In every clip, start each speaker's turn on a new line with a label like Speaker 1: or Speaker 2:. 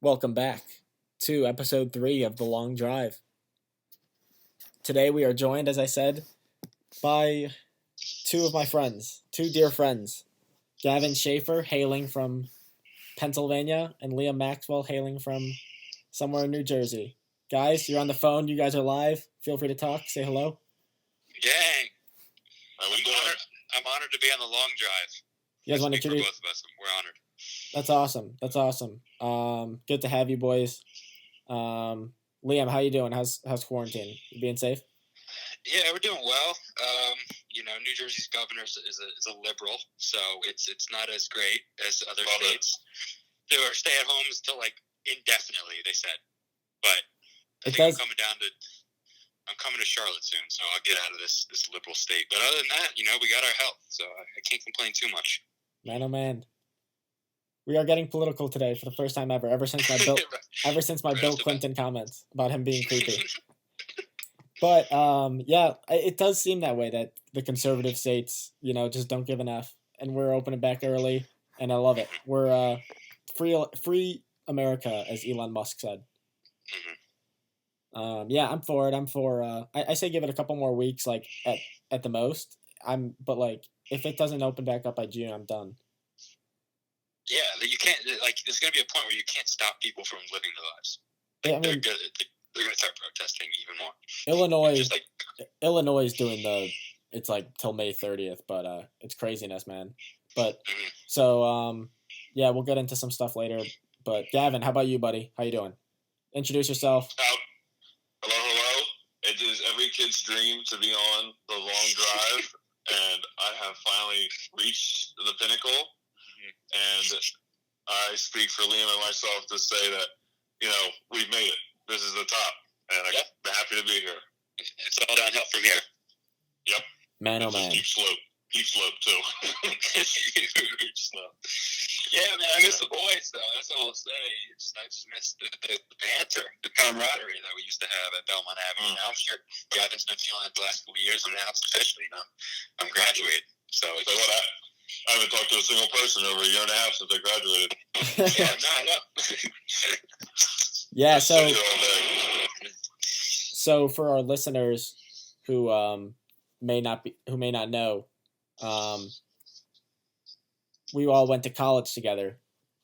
Speaker 1: Welcome back to episode 3 of The Long Drive. Today we are joined, as I said, by two of my friends, two dear friends. Gavin Schaefer, hailing from Pennsylvania, and Liam Maxwell, hailing from somewhere in New Jersey. Guys, you're on the phone. You guys are live. Feel free to talk. Say hello.
Speaker 2: Gang. I'm honored to be on the long drive.
Speaker 1: You guys want to
Speaker 2: Speak for
Speaker 1: introduce?
Speaker 2: both of us. We're honored.
Speaker 1: That's awesome. Good to have you boys. Liam, how you doing? How's quarantine? You being safe?
Speaker 2: Yeah, we're doing well. New Jersey's governor is a liberal, so it's not as great as other states. There are stay-at-homes till indefinitely, they said. But I think I'm coming to Charlotte soon, so I'll get out of this liberal state. But other than that, we got our health, so I can't complain too much.
Speaker 1: Man, oh man. We are getting political today for the first time ever. Ever since my Bill Clinton comments about him being creepy. But it does seem that way, that the conservative states, just don't give an F, and we're opening back early, and I love it. We're free America, as Elon Musk said.
Speaker 2: Mm-hmm.
Speaker 1: I'm for it. I say give it a couple more weeks, at the most. But if it doesn't open back up by June, I'm done.
Speaker 2: Yeah, you can't. There's going to be a point where you can't stop people from living their lives. They're going to start protesting even more.
Speaker 1: Illinois is doing it's till May 30th, but it's craziness, man. But we'll get into some stuff later. But Gavin, how about you, buddy? How you doing? Introduce yourself.
Speaker 3: Hello. It is every kid's dream to be on the long drive, and I have finally reached the pinnacle. And I speak for Liam and myself to say that, we've made it. This is the top, and I'm happy to be here.
Speaker 2: It's all downhill from here.
Speaker 3: Yep.
Speaker 1: Man, oh man.
Speaker 3: Deep slope too.
Speaker 2: Huge slope. Yeah, man, I miss the boys, though. That's all I'll say. I just miss the banter, the camaraderie that we used to have at Belmont Avenue. Now I'm sure Gavin's been feeling it the last couple of years, and now it's officially, I'm graduated. So what
Speaker 3: I haven't talked to a single person over a year and a half since I graduated.
Speaker 2: Yeah, no, I know.
Speaker 1: Yeah, so for our listeners who may not know, we all went to college together.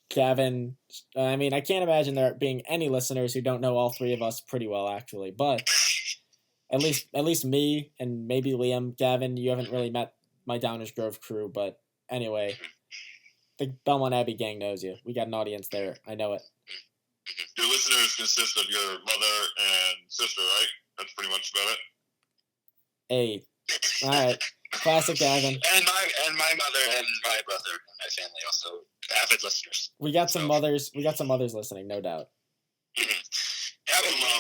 Speaker 1: Gavin, I can't imagine there being any listeners who don't know all three of us pretty well, actually. But at least me and maybe Liam. Gavin, you haven't really met my Downers Grove crew, but anyway, the Belmont Abbey gang knows you. We got an audience there. I know it.
Speaker 3: Your listeners consist of your mother and sister, right? That's pretty much about it.
Speaker 1: Hey, all right, classic Gavin.
Speaker 2: And my mother and my brother and my family also avid listeners.
Speaker 1: We got some mothers. We got some mothers listening, no doubt.
Speaker 3: Mom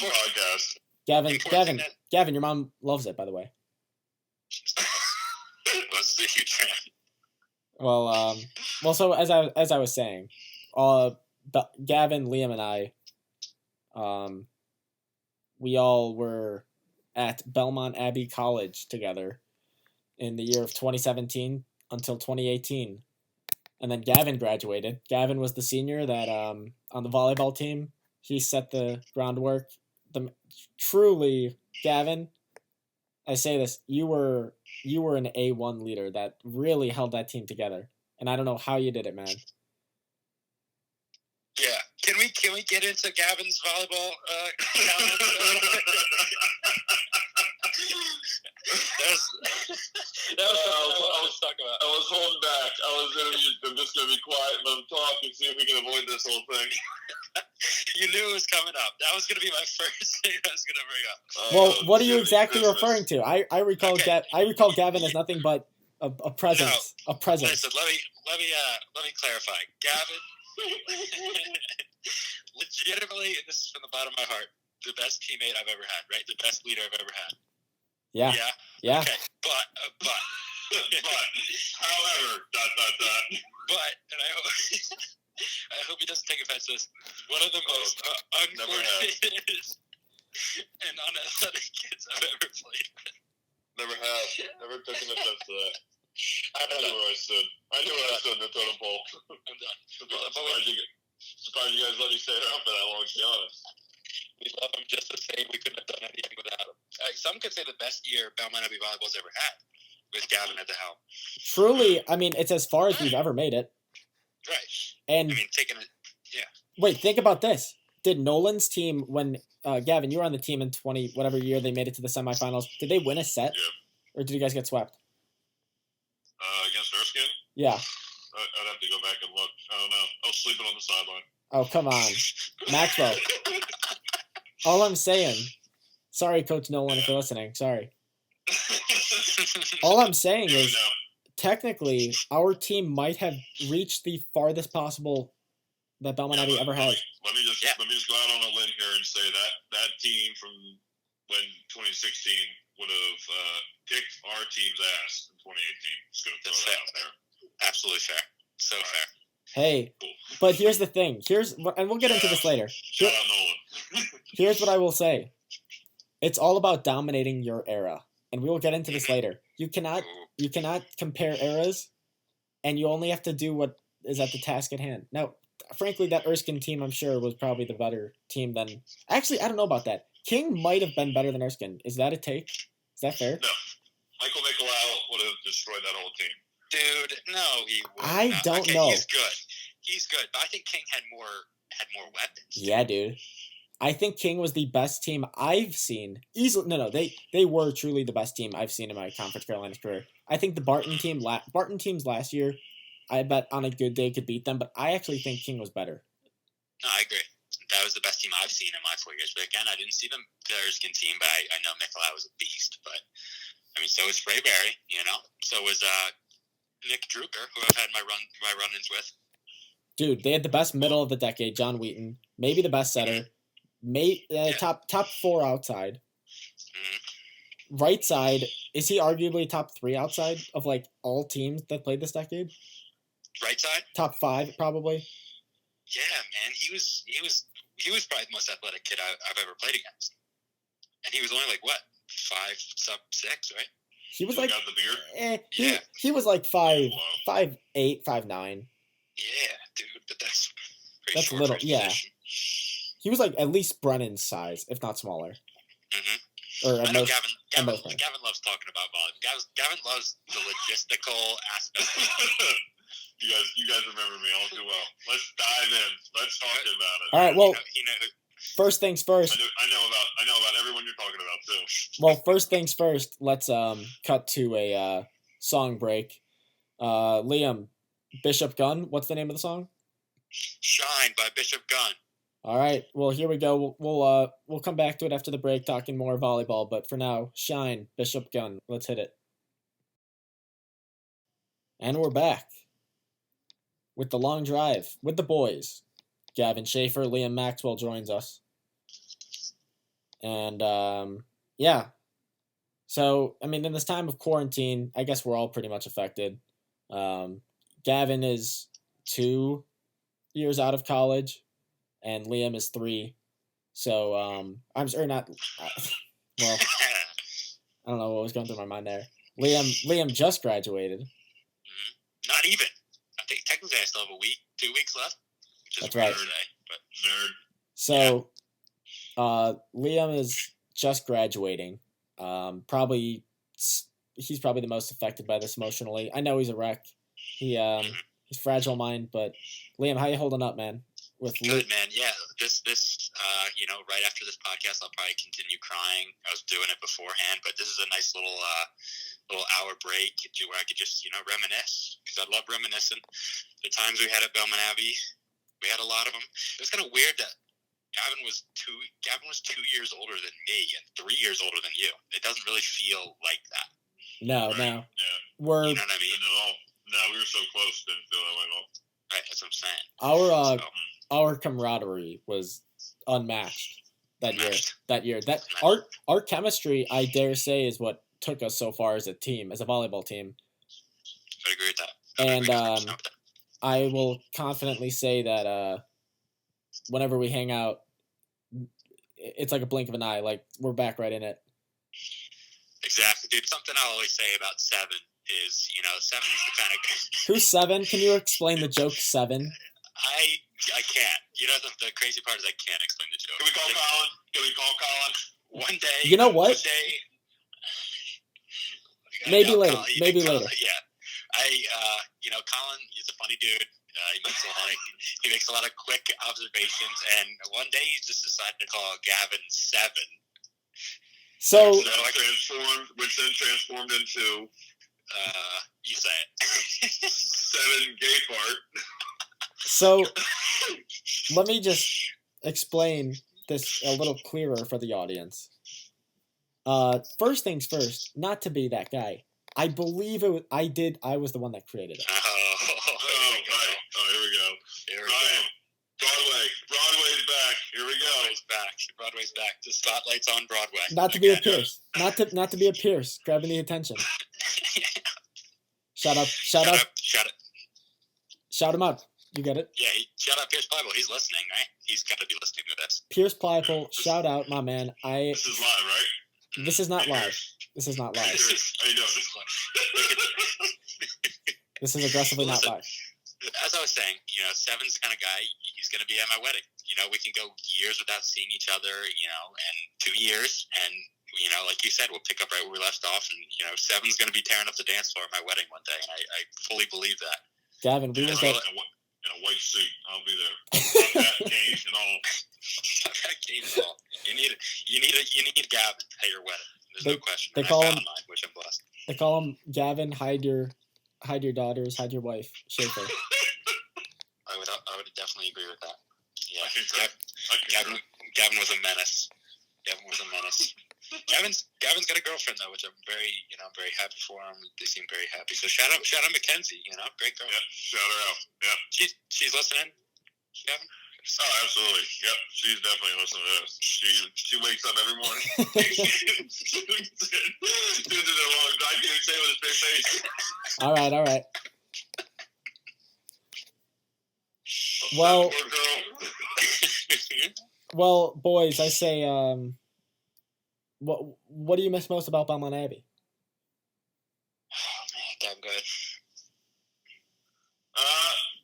Speaker 3: podcast.
Speaker 1: Gavin, your mom loves it, by the way.
Speaker 2: Was a huge fan.
Speaker 1: Well, so as I was saying, Gavin, Liam, and I, we all were at Belmont Abbey College together in the year of 2017 until 2018, and then Gavin graduated. Gavin was the senior that on the volleyball team. He set the groundwork. Truly, Gavin, I say this, you were an A1 leader that really held that team together, and I don't know how you did it, man.
Speaker 2: Yeah, can we get into Gavin's volleyball That was I was talking about.
Speaker 3: I was holding back. I'm just gonna be quiet and let him talk and see if we can avoid this whole thing.
Speaker 2: You knew it was coming up. That was gonna be my first thing I was gonna bring up.
Speaker 1: Well, what are you exactly referring to? I recall Gavin as nothing but a presence.
Speaker 2: No,
Speaker 1: a presence.
Speaker 2: Listen, let me clarify. Gavin, legitimately, and this is from the bottom of my heart, the best teammate I've ever had. Right, the best leader I've ever had.
Speaker 1: Yeah.
Speaker 2: Okay, but.
Speaker 3: However, ...
Speaker 2: But, and I hope he doesn't take offense to this. One of the most uncoordinated and unathletic kids I've ever played with.
Speaker 3: Never have. Never took an offense to that. I knew where I stood. I knew where I stood in the totem pole.
Speaker 2: I'm done.
Speaker 3: Surprised you guys let me stay around for that long, to be honest.
Speaker 2: We love him just the same. We couldn't have done anything without him. Some could say the best year Belmont Abbey Volleyball's ever had with Gavin at the helm.
Speaker 1: Truly, I mean, it's as far as we've ever made it.
Speaker 2: Right.
Speaker 1: And
Speaker 2: I mean, taking it, yeah.
Speaker 1: wait, think about this. Did Nolan's team, when Gavin, you were on the team in 20 whatever year they made it to the semifinals, did they win a set?
Speaker 3: Yeah.
Speaker 1: Or did you guys get swept?
Speaker 3: Against Erskine?
Speaker 1: Yeah.
Speaker 3: I'd have to go back and look. I don't know. I was sleeping on the sideline.
Speaker 1: Oh, come on. Maxwell. All I'm saying, sorry, Coach Nolan, if you're listening. Sorry. All I'm saying is, technically, our team might have reached the farthest possible that Belmont Abbey ever has.
Speaker 3: Let me just go out on a limb here and say that team from when 2016 would have kicked our team's ass in 2018. Just gonna throw that out there.
Speaker 2: Absolutely fair. So fair.
Speaker 1: Hey, but here's the thing. And we'll get into this later.
Speaker 3: Shout out Nolan.
Speaker 1: Here's what I will say. It's all about dominating your era, and we will get into this later. You cannot compare eras, and you only have to do what is at the task at hand. Now, frankly, that Erskine team, I'm sure, was probably the better team than... Actually, I don't know about that. King might have been better than Erskine. Is that a take? Is that fair?
Speaker 3: No. Michael Nicolau would have destroyed that whole team.
Speaker 2: Dude, no, he would
Speaker 1: I
Speaker 2: not.
Speaker 1: don't know.
Speaker 2: He's good, but I think King had more weapons.
Speaker 1: Yeah, dude. I think King was the best team I've seen. Easily, no, they were truly the best team I've seen in my Conference Carolinas career. I think the Barton teams last year, I bet on a good day could beat them, but I actually think King was better.
Speaker 2: No, I agree. That was the best team I've seen in my 4 years. But again, I didn't see the Erskine team, but I know Nicolau was a beast. But I mean, so was Sprayberry, So was Nick Drucker, who I've had my run-ins with.
Speaker 1: Dude, they had the best middle of the decade, John Wheaton. Maybe the best setter. Top 4 outside.
Speaker 2: Mm-hmm.
Speaker 1: Right side, is he arguably top 3 outside of like all teams that played this decade?
Speaker 2: Right side?
Speaker 1: Top 5, probably.
Speaker 2: Yeah, man, he was probably the most athletic kid I've ever played against, and he was only like what 5'6", right?
Speaker 1: He was
Speaker 3: got the beard.
Speaker 1: He was like 5'8", 5'9".
Speaker 2: Yeah, dude, but that's
Speaker 1: short little. Yeah, he was like at least Brennan's size, if not smaller.
Speaker 2: Mm-hmm.
Speaker 1: Or
Speaker 2: I know Gavin loves talking about volleyball. Gavin loves the logistical aspect.
Speaker 3: You guys remember me all too well. Let's dive in. Let's talk about it.
Speaker 1: All right. Well, first things first.
Speaker 3: I know about everyone you're talking about too.
Speaker 1: Well, first things first. Let's cut to a song break. Liam, Bishop Gunn. What's the name of the song?
Speaker 2: Shine by Bishop Gunn.
Speaker 1: All right. Well, here we go. We'll come back to it after the break, talking more volleyball. But for now, Shine, Bishop Gunn. Let's hit it. And we're back with the long drive with the boys. Gavin Schaefer, Liam Maxwell joins us. And, yeah. So, I mean, in this time of quarantine, I guess we're all pretty much affected. Gavin is 2 years out of college, and Liam is 3. So, well, I don't know what was going through my mind there. Liam just graduated.
Speaker 2: Not even. I think technically I still have 2 weeks left.
Speaker 1: That's right.
Speaker 2: But nerd.
Speaker 1: So, Liam is just graduating. He's probably the most affected by this emotionally. I know he's a wreck. He's fragile mind, but Liam, how you holding up, man?
Speaker 2: Good, man. Yeah, this right after this podcast, I'll probably continue crying. I was doing it beforehand, but this is a nice little hour break where I could just reminisce, because I love reminiscing the times we had at Belmont Abbey. We had a lot of them. It was kind of weird that Gavin was 2 years older than me and 3 years older than you. It doesn't really feel like that.
Speaker 1: No,
Speaker 3: right.
Speaker 1: no.
Speaker 3: Yeah.
Speaker 1: We're
Speaker 2: you know what I mean?
Speaker 3: No, we were so close. Didn't feel that way at all.
Speaker 2: Right, that's what I'm saying.
Speaker 1: Our camaraderie was unmatched that year. Our chemistry, I dare say, is what took us so far as a team, as a volleyball team.
Speaker 2: I agree with that.
Speaker 1: And I will confidently say that whenever we hang out, it's like a blink of an eye. Like, we're back right in it.
Speaker 2: Exactly, dude. Something I always say about Seven is, Seven is the kind of...
Speaker 1: Who's Seven? Can you explain the joke Seven?
Speaker 2: I can't. You know, the crazy part is I can't explain the joke.
Speaker 3: Can we call Colin?
Speaker 2: One day.
Speaker 1: You know what?
Speaker 2: One day.
Speaker 1: Maybe later.
Speaker 2: Colin,
Speaker 1: Maybe later.
Speaker 2: Yeah. Colin is a funny dude. He makes a lot of quick observations, and one day he just decided to call Gavin 7.
Speaker 1: So
Speaker 3: which then transformed into
Speaker 2: you say it.
Speaker 3: 7 gay part.
Speaker 1: So let me just explain this a little clearer for the audience. First things first, not to be that guy. I believe it was, I was the one that created it.
Speaker 3: Right. Oh, here we go. Broadway's back. Here we go.
Speaker 2: Broadway's back. The spotlight's on Broadway.
Speaker 1: Not to be a Pierce. Not to be a Pierce. Grabbing the attention. Shut up. Shout him out. You get it?
Speaker 2: Yeah, shout out Pierce Pliable. He's listening, right? He's got to be listening to this.
Speaker 1: Pierce Pliable, shout out, my man.
Speaker 3: This is live, right?
Speaker 1: This is not live. This is not live.
Speaker 3: How you doing?
Speaker 1: This is aggressively not live.
Speaker 2: As I was saying, 7's the kind of guy, he's going to be at my wedding. We can go years without seeing each other, and 2 years, and, like you said, we'll pick up right where we left off, and, 7's going to be tearing up the dance floor at my wedding one day, and I fully believe that.
Speaker 1: Gavin, we was there.
Speaker 3: In a white suit, I'll be there. That game and all.
Speaker 2: That game and all. You need Gavin at your wedding. There's no question.
Speaker 1: They call him,
Speaker 2: mine, which I'm blessed.
Speaker 1: They call him Gavin. Hide your daughters. Hide your wife. Schaefer.
Speaker 2: I would definitely agree with that. Yeah,
Speaker 3: Gavin
Speaker 2: was a menace. Gavin's got a girlfriend though, which I'm very happy for him. They seem very happy. So shout out Mackenzie. Great girl.
Speaker 3: Yeah, shout her out. Yeah,
Speaker 2: she's listening. Gavin.
Speaker 3: Oh, absolutely. Yep, she's definitely listening to this. She wakes up every morning. She did it wrong. I can't even say it with a straight face.
Speaker 1: All right. Well, boys, I say, what do you miss most about Belmont Abbey?
Speaker 2: Oh man, damn good.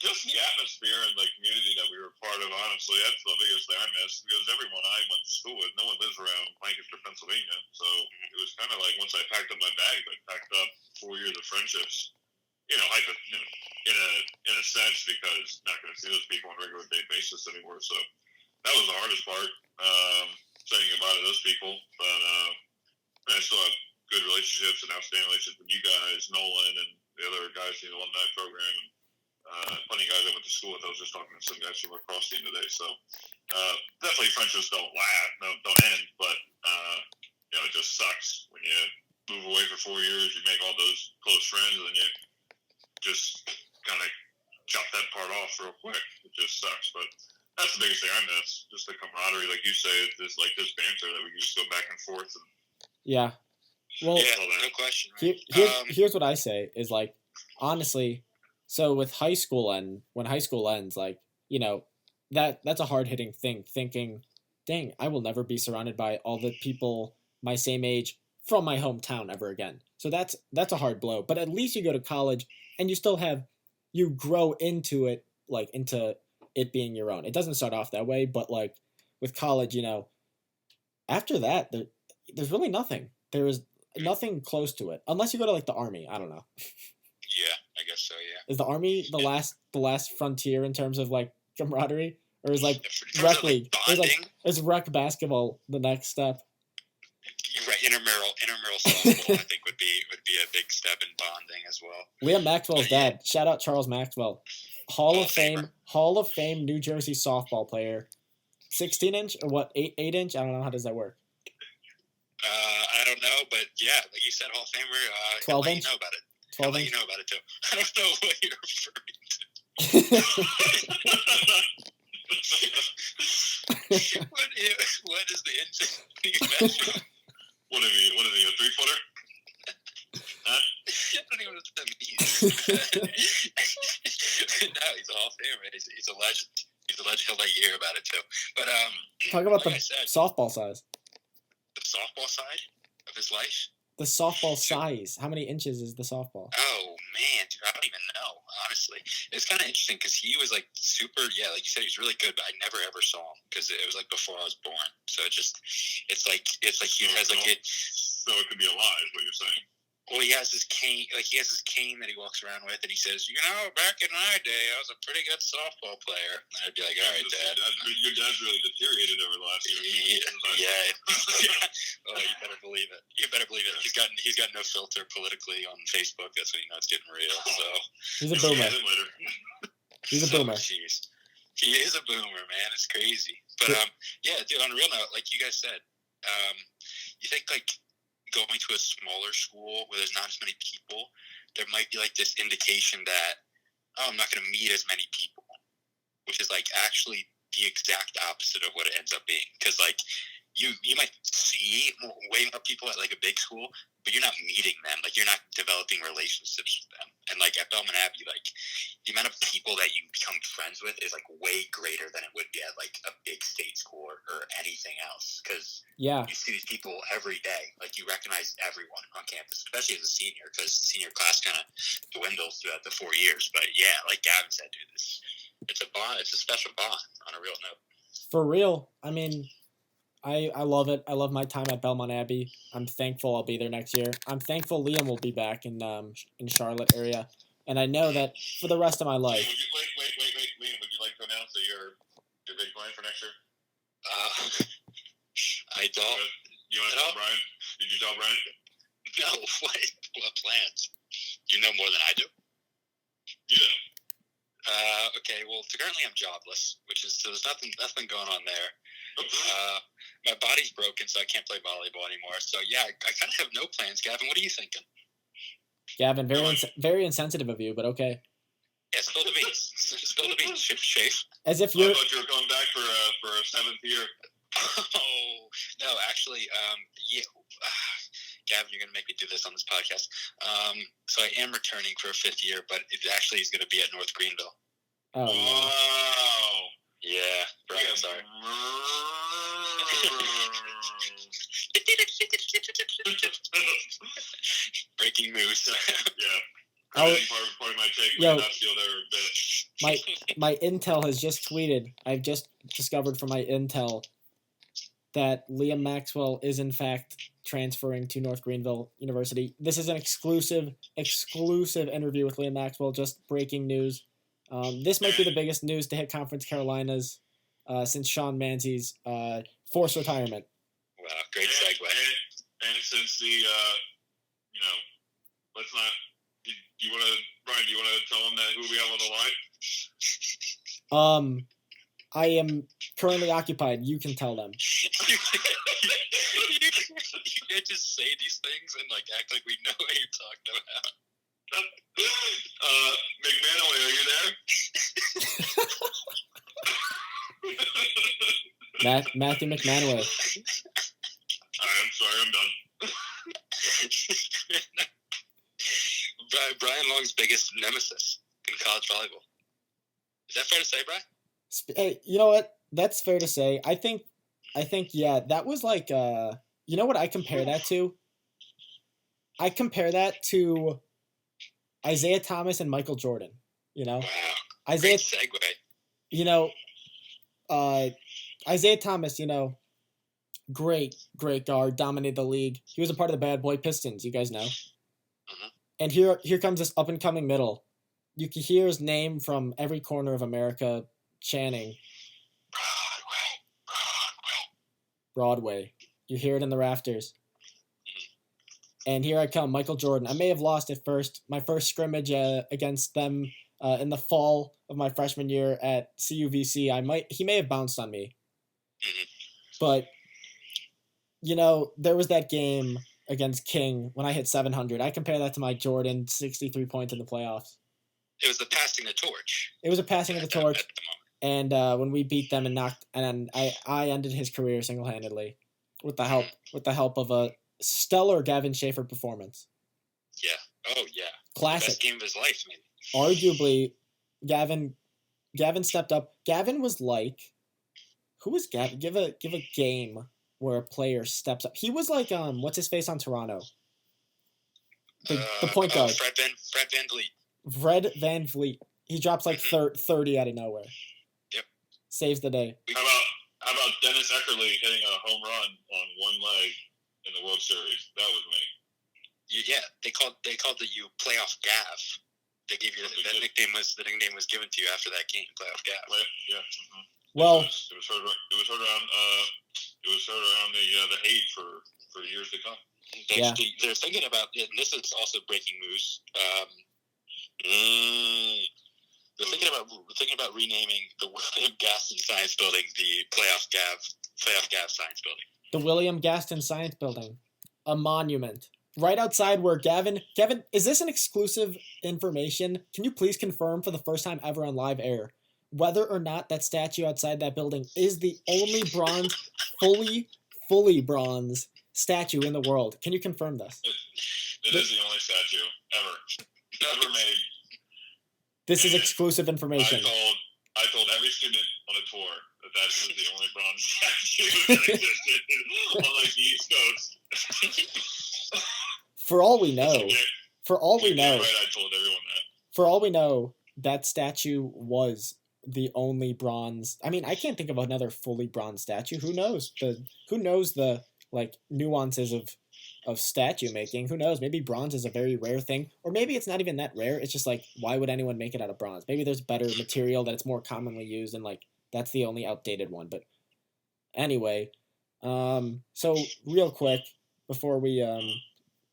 Speaker 3: Just the atmosphere and the community that we were part of. Honestly, that's the biggest thing I miss, because everyone I went to school with, no one lives around Lancaster, Pennsylvania. So it was kind of like once I packed up my bag, I packed up 4 years of friendships. In a sense, because not going to see those people on a regular day basis anymore. So that was the hardest part, saying goodbye to those people. But I still have good relationships and outstanding relationships with you guys, Nolan, and the other guys in the alumni program. Plenty of guys I went to school with. I was just talking to some guys from lacrosse team today. So definitely friendships don't end, but it just sucks when you move away for 4 years. You make all those close friends, and then you just kind of chop that part off real quick. It just sucks, but that's the biggest thing I miss. Just the camaraderie, like you say, this banter that we can just go back and forth. And
Speaker 1: yeah. Well,
Speaker 2: no question. Right?
Speaker 1: Here's what I say is, like, honestly, so with high school when high school ends, like, that's a hard hitting thing. Thinking, dang, I will never be surrounded by all the people my same age from my hometown ever again. So that's a hard blow. But at least you go to college and you grow into it, like into it being your own. It doesn't start off that way, but like with college, after that, there's really nothing. There is nothing close to it, unless you go to like the Army. I don't know.
Speaker 2: Yeah, I guess so. Yeah.
Speaker 1: Is the Army the last frontier in terms of like camaraderie, or is like
Speaker 2: rec
Speaker 1: league? Is rec basketball the next step?
Speaker 2: You're right. Intramural softball, I think would be a big step in bonding as well.
Speaker 1: Liam Maxwell's dad. Shout out Charles Maxwell, Hall of Fame, New Jersey softball player. 16-inch or what? 8-inch? I don't know. How does that work?
Speaker 2: I don't know, but yeah, like you said, Hall of Famer.
Speaker 1: 12-inch.
Speaker 2: You know about it.
Speaker 1: 12-inch.
Speaker 2: You know about it too. I don't know what you're referring to. What is the inch?
Speaker 3: What is he, a 3-footer? Huh?
Speaker 2: I don't even know what that means. No, he's a Hall of Famer. He's a legend. He's a legend. He'll let you hear about it too. But
Speaker 1: talk about
Speaker 2: like
Speaker 1: the softball size.
Speaker 2: The softball side of his life.
Speaker 1: the softball size? How many inches is the softball?
Speaker 2: Oh man, dude, I don't even know. Honestly, it's kind of interesting because he was like super. Yeah, like you said, he was really good, but I never ever saw him because it was like before I was born. So it's like he has like it.
Speaker 3: So it could be a lie, is what you're saying.
Speaker 2: Well, he has his cane. Like he has his cane that he walks around with, and he says, back in my day, I was a pretty good softball player. And I'd be like, all right, Dad.
Speaker 3: Your dad's really deteriorated over the last year.
Speaker 2: Yeah. Oh, you better believe it. He's got no filter politically on Facebook. That's when you know it's getting real. So
Speaker 1: he's a boomer. He's a boomer.
Speaker 2: Jeez. He is a boomer, man. It's crazy. But yeah, dude. On a real note, like you guys said, you think like going to a smaller school where there's not as many people, there might be like this indication that I'm not going to meet as many people, which is like actually the exact opposite of what it ends up being. Because like you might see way more people at like a big school, but you're not meeting them. Like you're not developing relationships with them. And like at Belmont Abbey, like the amount of people that you become friends with is like way greater than it would be at like a big state school or anything else. Because
Speaker 1: yeah,
Speaker 2: you see these people every day. Like you recognize everyone on campus, especially as a senior, because senior class kind of dwindles throughout the 4 years. But yeah, like Gavin said, dude, it's a bond. It's a special bond on a real note.
Speaker 1: For real. I mean, I love it. I love my time at Belmont Abbey. I'm thankful I'll be there next year. I'm thankful Liam will be back in Charlotte area, and I know that for the rest of my life.
Speaker 3: Wait, Liam, would you like to announce that your big plan for next year?
Speaker 2: I don't.
Speaker 3: You want to tell Brian? Did you tell Brian?
Speaker 2: No. What plans? You know more than I do.
Speaker 3: Yeah.
Speaker 2: Okay. Well, currently I'm jobless, so there's nothing going on there. My body's broken, so I can't play volleyball anymore. So yeah, I kind of have no plans. Gavin, what are you thinking?
Speaker 1: Gavin, very insensitive of you, but okay.
Speaker 2: Yeah, spill the beans. Spill the beans, Shafe.
Speaker 1: As if you're.
Speaker 3: I thought you were going back for a 7th year.
Speaker 2: Oh no, actually, yeah. Gavin, you're gonna make me do this on this podcast. So I am returning for a 5th year, but it actually is gonna be at North Greenville.
Speaker 1: Oh.
Speaker 3: Wow.
Speaker 2: Yeah, Brian, I'm sorry. Breaking news.
Speaker 3: Yeah. Part of my take.
Speaker 1: Yo,
Speaker 3: not feel there a bit.
Speaker 1: My intel has just tweeted. I've just discovered from my intel that Liam Maxwell is in fact transferring to North Greenville University. This is an exclusive interview with Liam Maxwell. Just breaking news. This might be the biggest news to hit Conference Carolinas since Sean Manzi's forced retirement.
Speaker 2: Wow, great segue.
Speaker 3: And since the, let's not. Brian, do you want to tell them who we have on the line?
Speaker 1: I am currently occupied. You can tell them.
Speaker 2: You can't just say these things and act like we know what you're talking about.
Speaker 3: McManaway, are you
Speaker 1: there? Matthew McManaway.
Speaker 3: I'm sorry, I'm done.
Speaker 2: Brian Long's biggest nemesis in college volleyball. Is that fair to say, Brian?
Speaker 1: Hey, you know what? That's fair to say. I think, yeah, that was you know what I compare that to? I compare that to Isaiah Thomas and Michael Jordan.
Speaker 2: Wow.
Speaker 1: Isaiah,
Speaker 2: great segue.
Speaker 1: Isaiah Thomas, great guard, dominated the league. He was a part of the Bad Boy Pistons, you guys know.
Speaker 2: Mm-hmm.
Speaker 1: And here comes this up-and-coming middle. You can hear his name from every corner of America chanting. Broadway. You hear it in the rafters. And here I come, Michael Jordan. I may have lost at first. My first scrimmage against them in the fall of my freshman year at CUVC, he may have bounced on me. But, there was that game against King when I hit 700. I compare that to my Jordan 63 points in the playoffs.
Speaker 2: It was the passing the torch.
Speaker 1: It was a passing of the torch. And when we beat them I ended his career single-handedly with the help of a stellar Gavin Schaefer performance.
Speaker 2: Yeah. Oh yeah.
Speaker 1: Classic.
Speaker 2: Best game of his life, man.
Speaker 1: Arguably, Gavin stepped up. Gavin was like, who was Gavin? Give a game where a player steps up. He was like what's his face on Toronto? the point guard.
Speaker 2: Fred Van Vliet.
Speaker 1: Fred Van Vliet. He drops like 30 out of nowhere.
Speaker 2: Yep.
Speaker 1: Saves the day.
Speaker 3: How about Dennis Eckerly hitting a home run on one leg in the World Series? That was me.
Speaker 2: Yeah, they called you playoff Gav. They gave you the nickname was given to you after that game, playoff Gav.
Speaker 3: Yeah. Mm-hmm.
Speaker 1: Well,
Speaker 3: it was heard around the hate for years to come.
Speaker 2: They're thinking about, and this is also breaking news. They're thinking about renaming the William Gaston Science Building the playoff Gav Science Building.
Speaker 1: The William Gaston Science Building, a monument right outside where Gavin, is this an exclusive information? Can you please confirm for the first time ever on live air whether or not that statue outside that building is the only bronze, fully bronze statue in the world? Can you confirm this?
Speaker 3: It is the only statue ever made.
Speaker 1: This is exclusive information.
Speaker 3: I told every student on a tour that is the only bronze statue that existed on like the East Coast.
Speaker 1: For all we know,
Speaker 3: I told everyone that.
Speaker 1: For all we know, that statue was the only bronze. I mean, I can't think of another fully bronze statue. Who knows the like nuances of statue making? Who knows? Maybe bronze is a very rare thing, or maybe it's not even that rare. It's just like, why would anyone make it out of bronze? Maybe there's better material that it's more commonly used, and like that's the only outdated one. But anyway, so real quick before we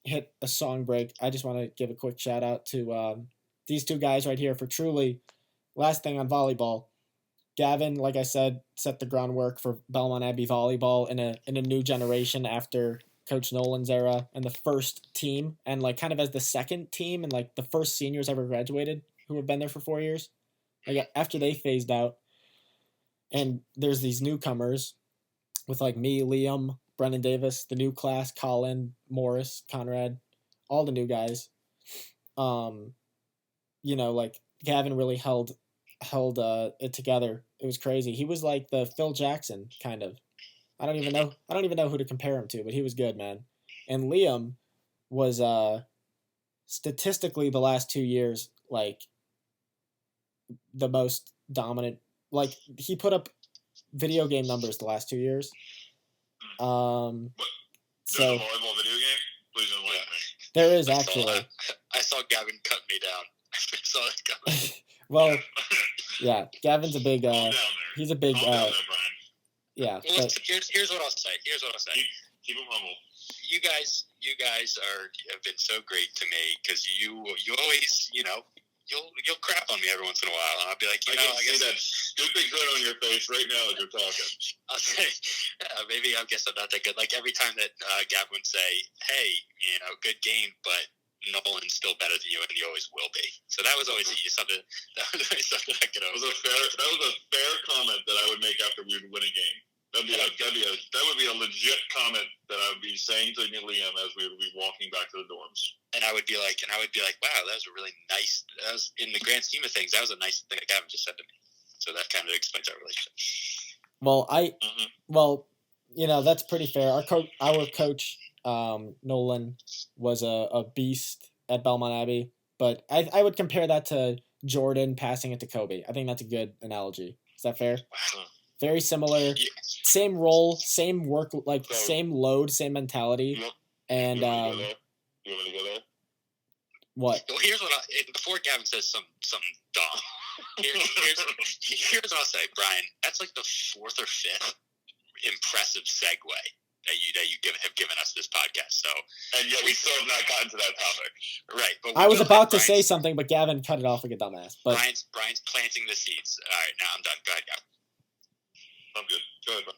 Speaker 1: hit a song break, I just want to give a quick shout out to these two guys right here for truly. Last thing on volleyball, Gavin, like I said, set the groundwork for Belmont Abbey volleyball in a new generation after Coach Nolan's era, and the first team, and like kind of as the second team, and like the first seniors ever graduated who have been there for 4 years. Like after they phased out, and there's these newcomers with like me, Liam, Brendan Davis, the new class, Colin, Morris, Conrad, all the new guys. Like Gavin really held it together. It was crazy. He was like the Phil Jackson kind of. I don't even know who to compare him to, but he was good, man. And Liam was statistically the last 2 years like the most dominant. Like he put up video game numbers the last 2 years.
Speaker 3: There's a volleyball video game? Please enlighten me.
Speaker 1: There is actually.
Speaker 2: I saw Gavin cut me down. I saw that coming.
Speaker 1: Well, yeah, Gavin's a big. He's a big.
Speaker 3: Calm down there, Brian.
Speaker 1: Yeah.
Speaker 2: Well, here's what I'll say.
Speaker 3: Keep him humble.
Speaker 2: You guys have been so great to me because you always you'll crap on me every once in a while, and I'll be like, I guess
Speaker 3: that stupid grin on your face right now as you're talking.
Speaker 2: I'll say, maybe I guess I'm not that good. Like every time that Gavin would say, "Hey, good game, but Nolan's still better than you, and he always will be." So that was always something. That was always something I could always.
Speaker 3: That was a fair comment that I would make after we would win a game. That would be a legit comment that I would be saying to Liam as we would be walking back to the dorms.
Speaker 2: And I would be like, wow, that was a really nice. That was in the grand scheme of things, that was a nice thing that Gavin just said to me. So that kind of explains our relationship.
Speaker 1: Well, that's pretty fair. Our coach, Nolan, was a beast at Belmont Abbey, but I would compare that to Jordan passing it to Kobe. I think that's a good analogy. Is that fair?
Speaker 2: Wow.
Speaker 1: Very similar, same role, same work, like same load, same mentality, and
Speaker 3: You want me to go there?
Speaker 1: What?
Speaker 2: Well, here's what before Gavin says something dumb. Here's what I'll say, Brian. That's like the fourth or fifth impressive segue that you have given us this podcast. So,
Speaker 3: and yet we still have not gotten to that topic.
Speaker 2: Right. But
Speaker 1: I was about to say something, but Gavin cut it off like a dumbass. But
Speaker 2: Brian's planting the seeds. All right, now I'm done. Go ahead, Gavin.
Speaker 3: I'm good. Go ahead, bro.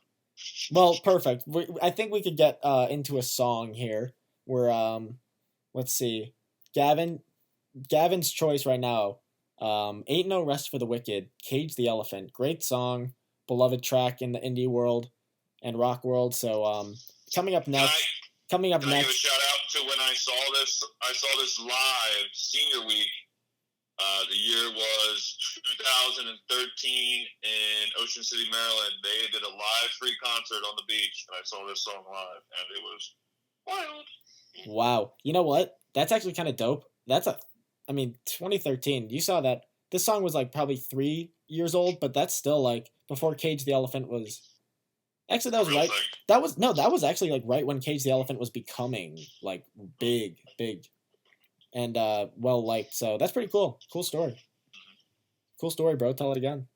Speaker 1: Well, perfect. I think we could get into a song here. Where let's see, Gavin's choice right now. Ain't No Rest for the Wicked, Cage the Elephant. Great song, beloved track in the indie world and rock world. So coming up next.
Speaker 3: Can I give a shout out to when I saw this live senior week. The year was 2013 in Ocean City, Maryland. They did a live free concert on the beach, and I saw this song live, and it was wild.
Speaker 1: Wow. You know what? That's actually kind of dope. 2013. You saw that this song was like probably 3 years old, but that's still like before Cage the Elephant was. Actually, that was right. That was actually like right when Cage the Elephant was becoming like big, big, and well liked. So that's pretty cool. Cool story. Cool story, bro. Tell it again.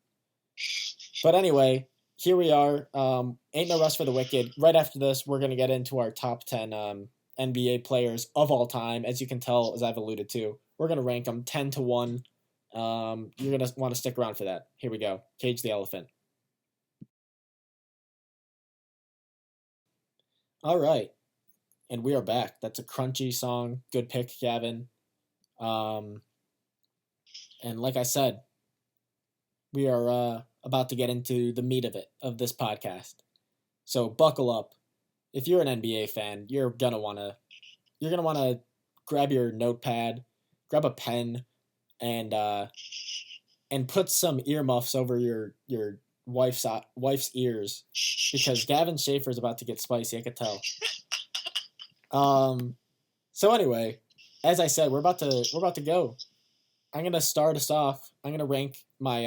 Speaker 1: But anyway, here we are. Ain't no rest for the wicked. Right after this, we're gonna get into our top 10 NBA players of all time. As you can tell, as I've alluded to, we're gonna rank them 10 to 1. You're gonna want to stick around for that. Here we go. Cage the Elephant. All right, and we are back. That's a crunchy song. Good pick, Gavin. Um, and like I said, we are about to get into the meat of this podcast. So buckle up. If you're an NBA fan, you're gonna wanna grab your notepad, grab a pen, and put some earmuffs over your wife's ears because Gavin Schaefer is about to get spicy. I could tell. So anyway, as I said, we're about to go. I'm gonna start us off. I'm gonna rank my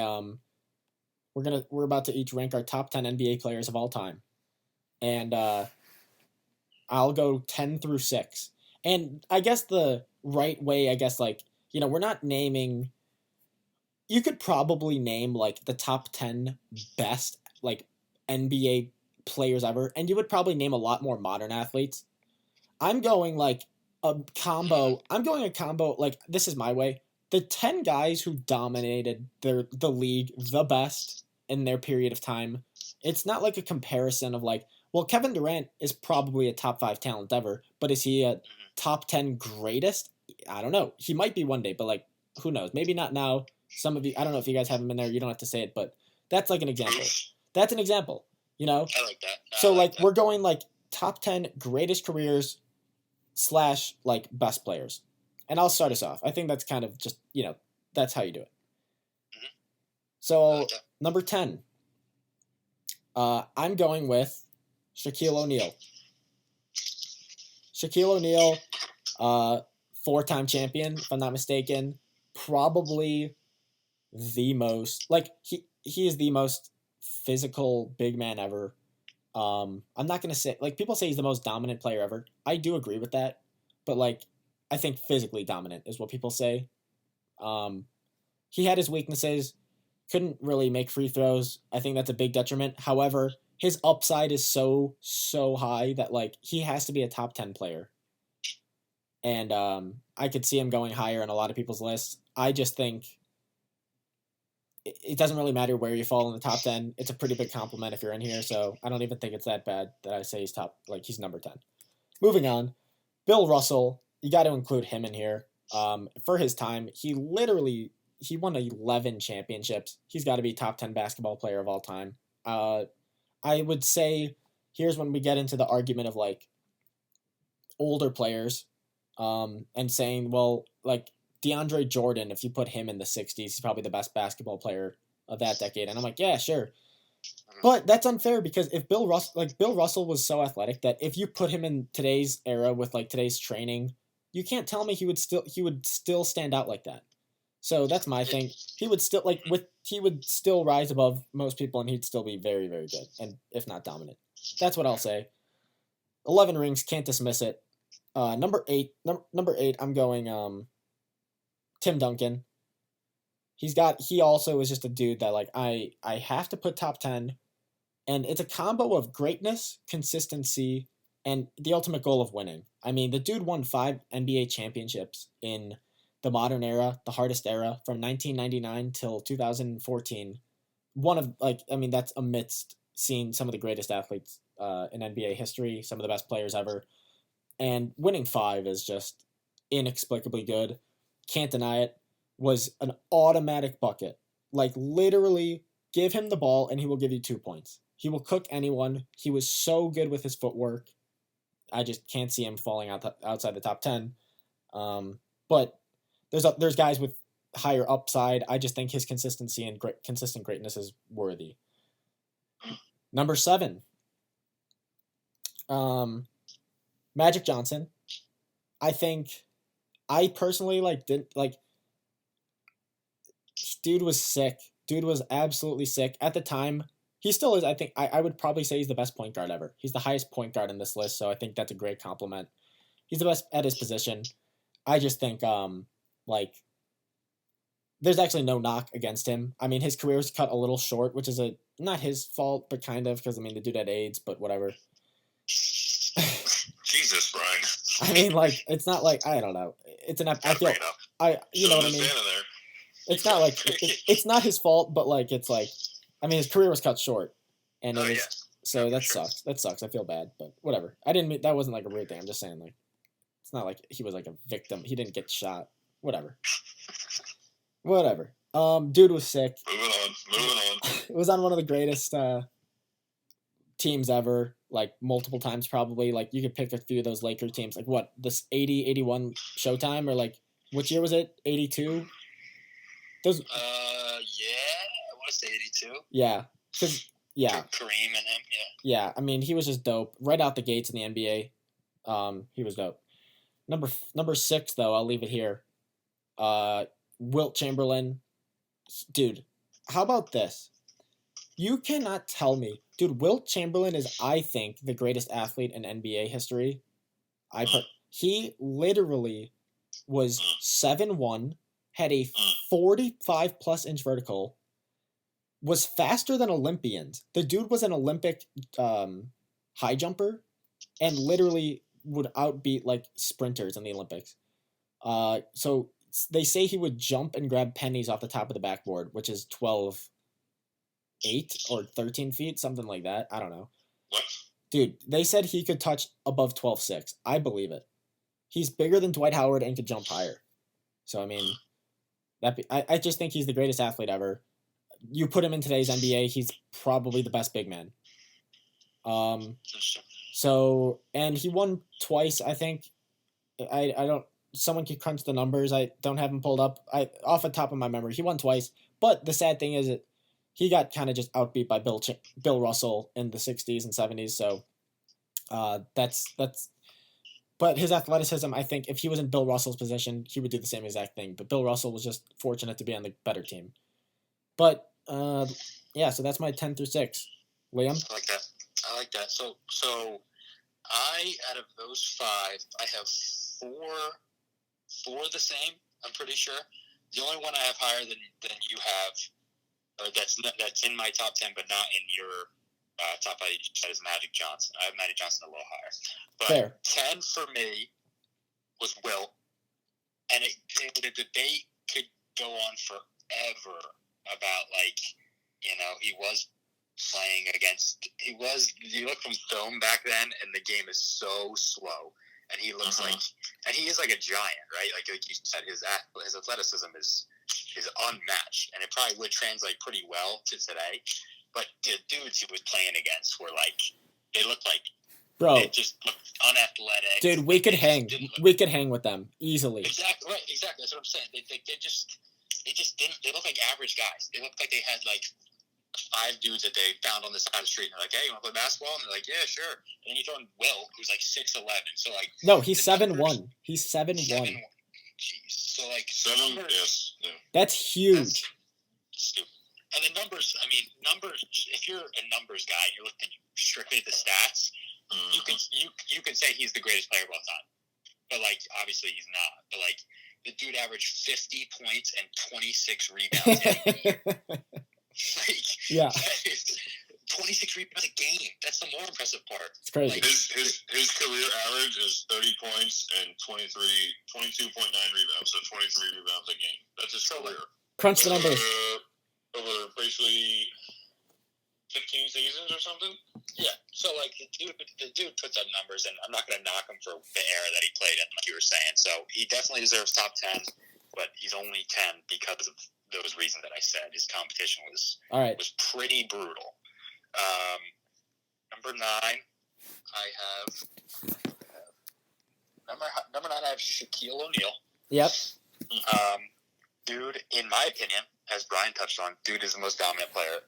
Speaker 1: we're about to each rank our top 10 NBA players of all time, and I'll go 10 through 6. And I guess the right way, I guess like we're not naming. You could probably name like the top 10 best like NBA players ever, and you would probably name a lot more modern athletes. I'm going like a combo. I'm going a combo. Like this is my way. The 10 guys who dominated the league the best in their period of time. It's not like a comparison of like, well, Kevin Durant is probably a top 5 talent ever, but is he a top 10 greatest? I don't know. He might be one day, but like, who knows? Maybe not now. Some of you, I don't know if you guys have him in there. You don't have to say it, but that's like an example. That's an example.
Speaker 2: I like that.
Speaker 1: So like we're going like top 10 greatest careers / like best players. And I'll start us off. I think that's kind of just, that's how you do it.
Speaker 2: Mm-hmm.
Speaker 1: So number 10, I'm going with Shaquille O'Neal. Shaquille O'Neal, 4-time champion, if I'm not mistaken. Probably the most, like, he is the most physical big man ever. I'm not going to say, like, people say he's the most dominant player ever. I do agree with that. But, like, I think physically dominant is what people say. He had his weaknesses, couldn't really make free throws. I think that's a big detriment. However, his upside is so high that like he has to be a top 10 player. And I could see him going higher on a lot of people's lists. I just think it doesn't really matter where you fall in the top 10. It's a pretty big compliment if you're in here, so I don't even think it's that bad that I say he's number 10. Moving on, Bill Russell, you got to include him in here. For his time, he won 11 championships. He's got to be top 10 basketball player of all time. I would say here's when we get into the argument of like older players, and saying, well, like DeAndre Jordan, if you put him in the 60s, he's probably the best basketball player of that decade. And I'm like, yeah, sure. But that's unfair because if Bill Russell was so athletic that if you put him in today's era with like today's training, you can't tell me he would still stand out like that. So that's my thing. He would still rise above most people, and he'd still be very, very good, and if not dominant. That's what I'll say. 11 rings, can't dismiss it. Number 8, I'm going Tim Duncan. He also is just a dude that like I have to put top 10, and it's a combo of greatness, consistency, and the ultimate goal of winning. I mean, the dude won 5 NBA championships in the modern era, the hardest era, from 1999 till 2014. That's amidst seeing some of the greatest athletes in NBA history, some of the best players ever. And winning 5 is just inexplicably good. Can't deny it. Was an automatic bucket. Like, literally, give him the ball and he will give you 2 points. He will cook anyone. He was so good with his footwork. I just can't see him falling outside the top 10. But there's guys with higher upside. I just think his consistency and consistent greatness is worthy. Number 7. Magic Johnson. I think I personally didn't dude was sick. Dude was absolutely sick at the time. He still is. I think I would probably say he's the best point guard ever. He's the highest point guard in this list, so I think that's a great compliment. He's the best at his position. I just think like there's actually no knock against him. I mean, his career was cut a little short, which is not his fault, but kind of, because I mean the dude had AIDS, but whatever.
Speaker 3: Jesus, Brian.
Speaker 1: I mean, it's not I don't know. It's an I feel you know what I mean. It's not it's not his fault, but it's I mean his career was cut short, and it was so that sucks. That sucks. I feel bad, but whatever. I didn't mean that wasn't a weird thing. I'm just saying it's not like he was a victim. He didn't get shot. Whatever. Whatever. Dude was sick.
Speaker 3: Moving on.
Speaker 1: It was on one of the greatest teams ever, multiple times probably. You could pick a few of those Lakers teams. What, this 80, 81 Showtime, or which year was it? 82? Those.
Speaker 2: Yeah, I want to say 82.
Speaker 1: Yeah, yeah.
Speaker 2: Kareem and him,
Speaker 1: yeah. Yeah, I mean he was just dope right out the gates in the NBA. He was dope. Number 6 though, I'll leave it here. Wilt Chamberlain, dude. How about this? You cannot tell me, dude. Wilt Chamberlain is, I think, the greatest athlete in NBA history. He literally was 7'1", had a 45+ inch vertical, was faster than Olympians. The dude was an Olympic high jumper, and literally would outbeat sprinters in the Olympics. So they say he would jump and grab pennies off the top of the backboard, which is 12.8 or 13 feet, something like that. I don't know.
Speaker 3: What?
Speaker 1: Dude, they said he could touch above 12.6. I believe it. He's bigger than Dwight Howard and could jump higher. So, I mean, I just think he's the greatest athlete ever. You put him in today's NBA, he's probably the best big man. So, and he won twice, I think. I don't... Someone can crunch the numbers. I don't have them pulled up. Off the top of my memory, he won twice. But the sad thing is that he got kind of just outbeat by Bill Russell in the 60s and 70s. So that's. But his athleticism, I think, if he was in Bill Russell's position, he would do the same exact thing. But Bill Russell was just fortunate to be on the better team. But yeah, so that's my 10 through 6. Liam?
Speaker 2: I like that. So out of those 5, I have 4 the same, I'm pretty sure. The only one I have higher than you have, or that's in my top 10, but not in your top 5, is Magic Johnson. I have Magic Johnson a little higher. But
Speaker 1: Fair.
Speaker 2: 10 for me was Wilt. And the debate could go on forever about, he was playing against, you look from film back then, and the game is so slow. And he looks and he is like a giant, right? Like you said, his athleticism is unmatched, and it probably would translate pretty well to today. But the dudes he was playing against were they looked
Speaker 1: bro,
Speaker 2: they just looked unathletic.
Speaker 1: Dude, we could hang with them easily.
Speaker 2: Exactly right. Exactly, that's what I'm saying. They just didn't. They looked like average guys. They looked like they had 5 dudes that they found on the side of the street, and they're like, "Hey, you want to play basketball?" And they're like, "Yeah, sure." And then you throw in Will, who's 6'11", so
Speaker 1: no, he's 7'1". He's 7'1".
Speaker 2: Jeez, so
Speaker 3: 7. Yes, yeah.
Speaker 1: That's huge.
Speaker 2: That's stupid. And the numbers. I mean, numbers. If you're a numbers guy, and you're looking strictly at the stats. You can say he's the greatest player of all time, but obviously he's not. But the dude averaged 50 points and 26 rebounds.
Speaker 1: Yeah.
Speaker 2: 26 rebounds a game. That's the more impressive part.
Speaker 1: It's crazy.
Speaker 3: His career average is 30 points and 22.9 rebounds, so 23 rebounds a game. That's his career.
Speaker 1: Crunch the numbers.
Speaker 3: Over basically 15 seasons or something?
Speaker 2: Yeah. So, the dude puts up numbers, and I'm not going to knock him for the era that he played in, like you were saying. So, he definitely deserves top 10, but he's only 10 because of those reasons that I said. His competition was pretty brutal. Number 9, I have number 9. I have Shaquille O'Neal.
Speaker 1: Yep.
Speaker 2: Dude, in my opinion, as Brian touched on, dude is the most dominant player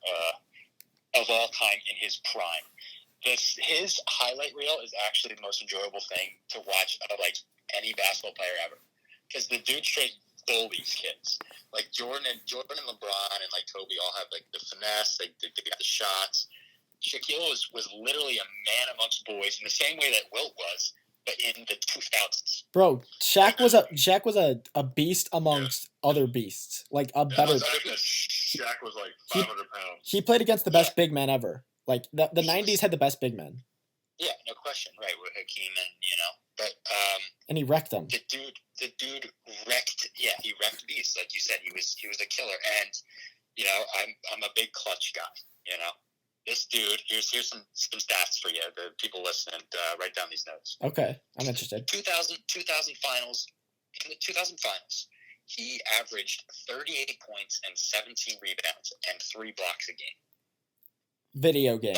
Speaker 2: of all time in his prime. His highlight reel is actually the most enjoyable thing to watch of any basketball player ever. Because the dude straight bullies kids. Like Jordan and LeBron and like Kobe all have like the finesse. They got the shots. Shaquille was literally a man amongst boys in the same way that Wilt was, but in the 2000s.
Speaker 1: Bro, Shaq was a beast amongst other beasts. Like a better.
Speaker 3: Shaq was like 500 pounds.
Speaker 1: He played against the best big men ever. Like the 90s had the best big men.
Speaker 2: Yeah, no question. Right, with Hakeem and but
Speaker 1: and he wrecked them.
Speaker 2: The dude wrecked. Yeah, he wrecked beasts. Like you said, he was a killer. And I'm a big clutch guy. This dude. Here's some stats for you, the people listening. Write down these notes.
Speaker 1: Okay, I'm interested.
Speaker 2: 2000 finals. In the 2000 finals, he averaged 38 points and 17 rebounds and 3 blocks a game.
Speaker 1: Video game.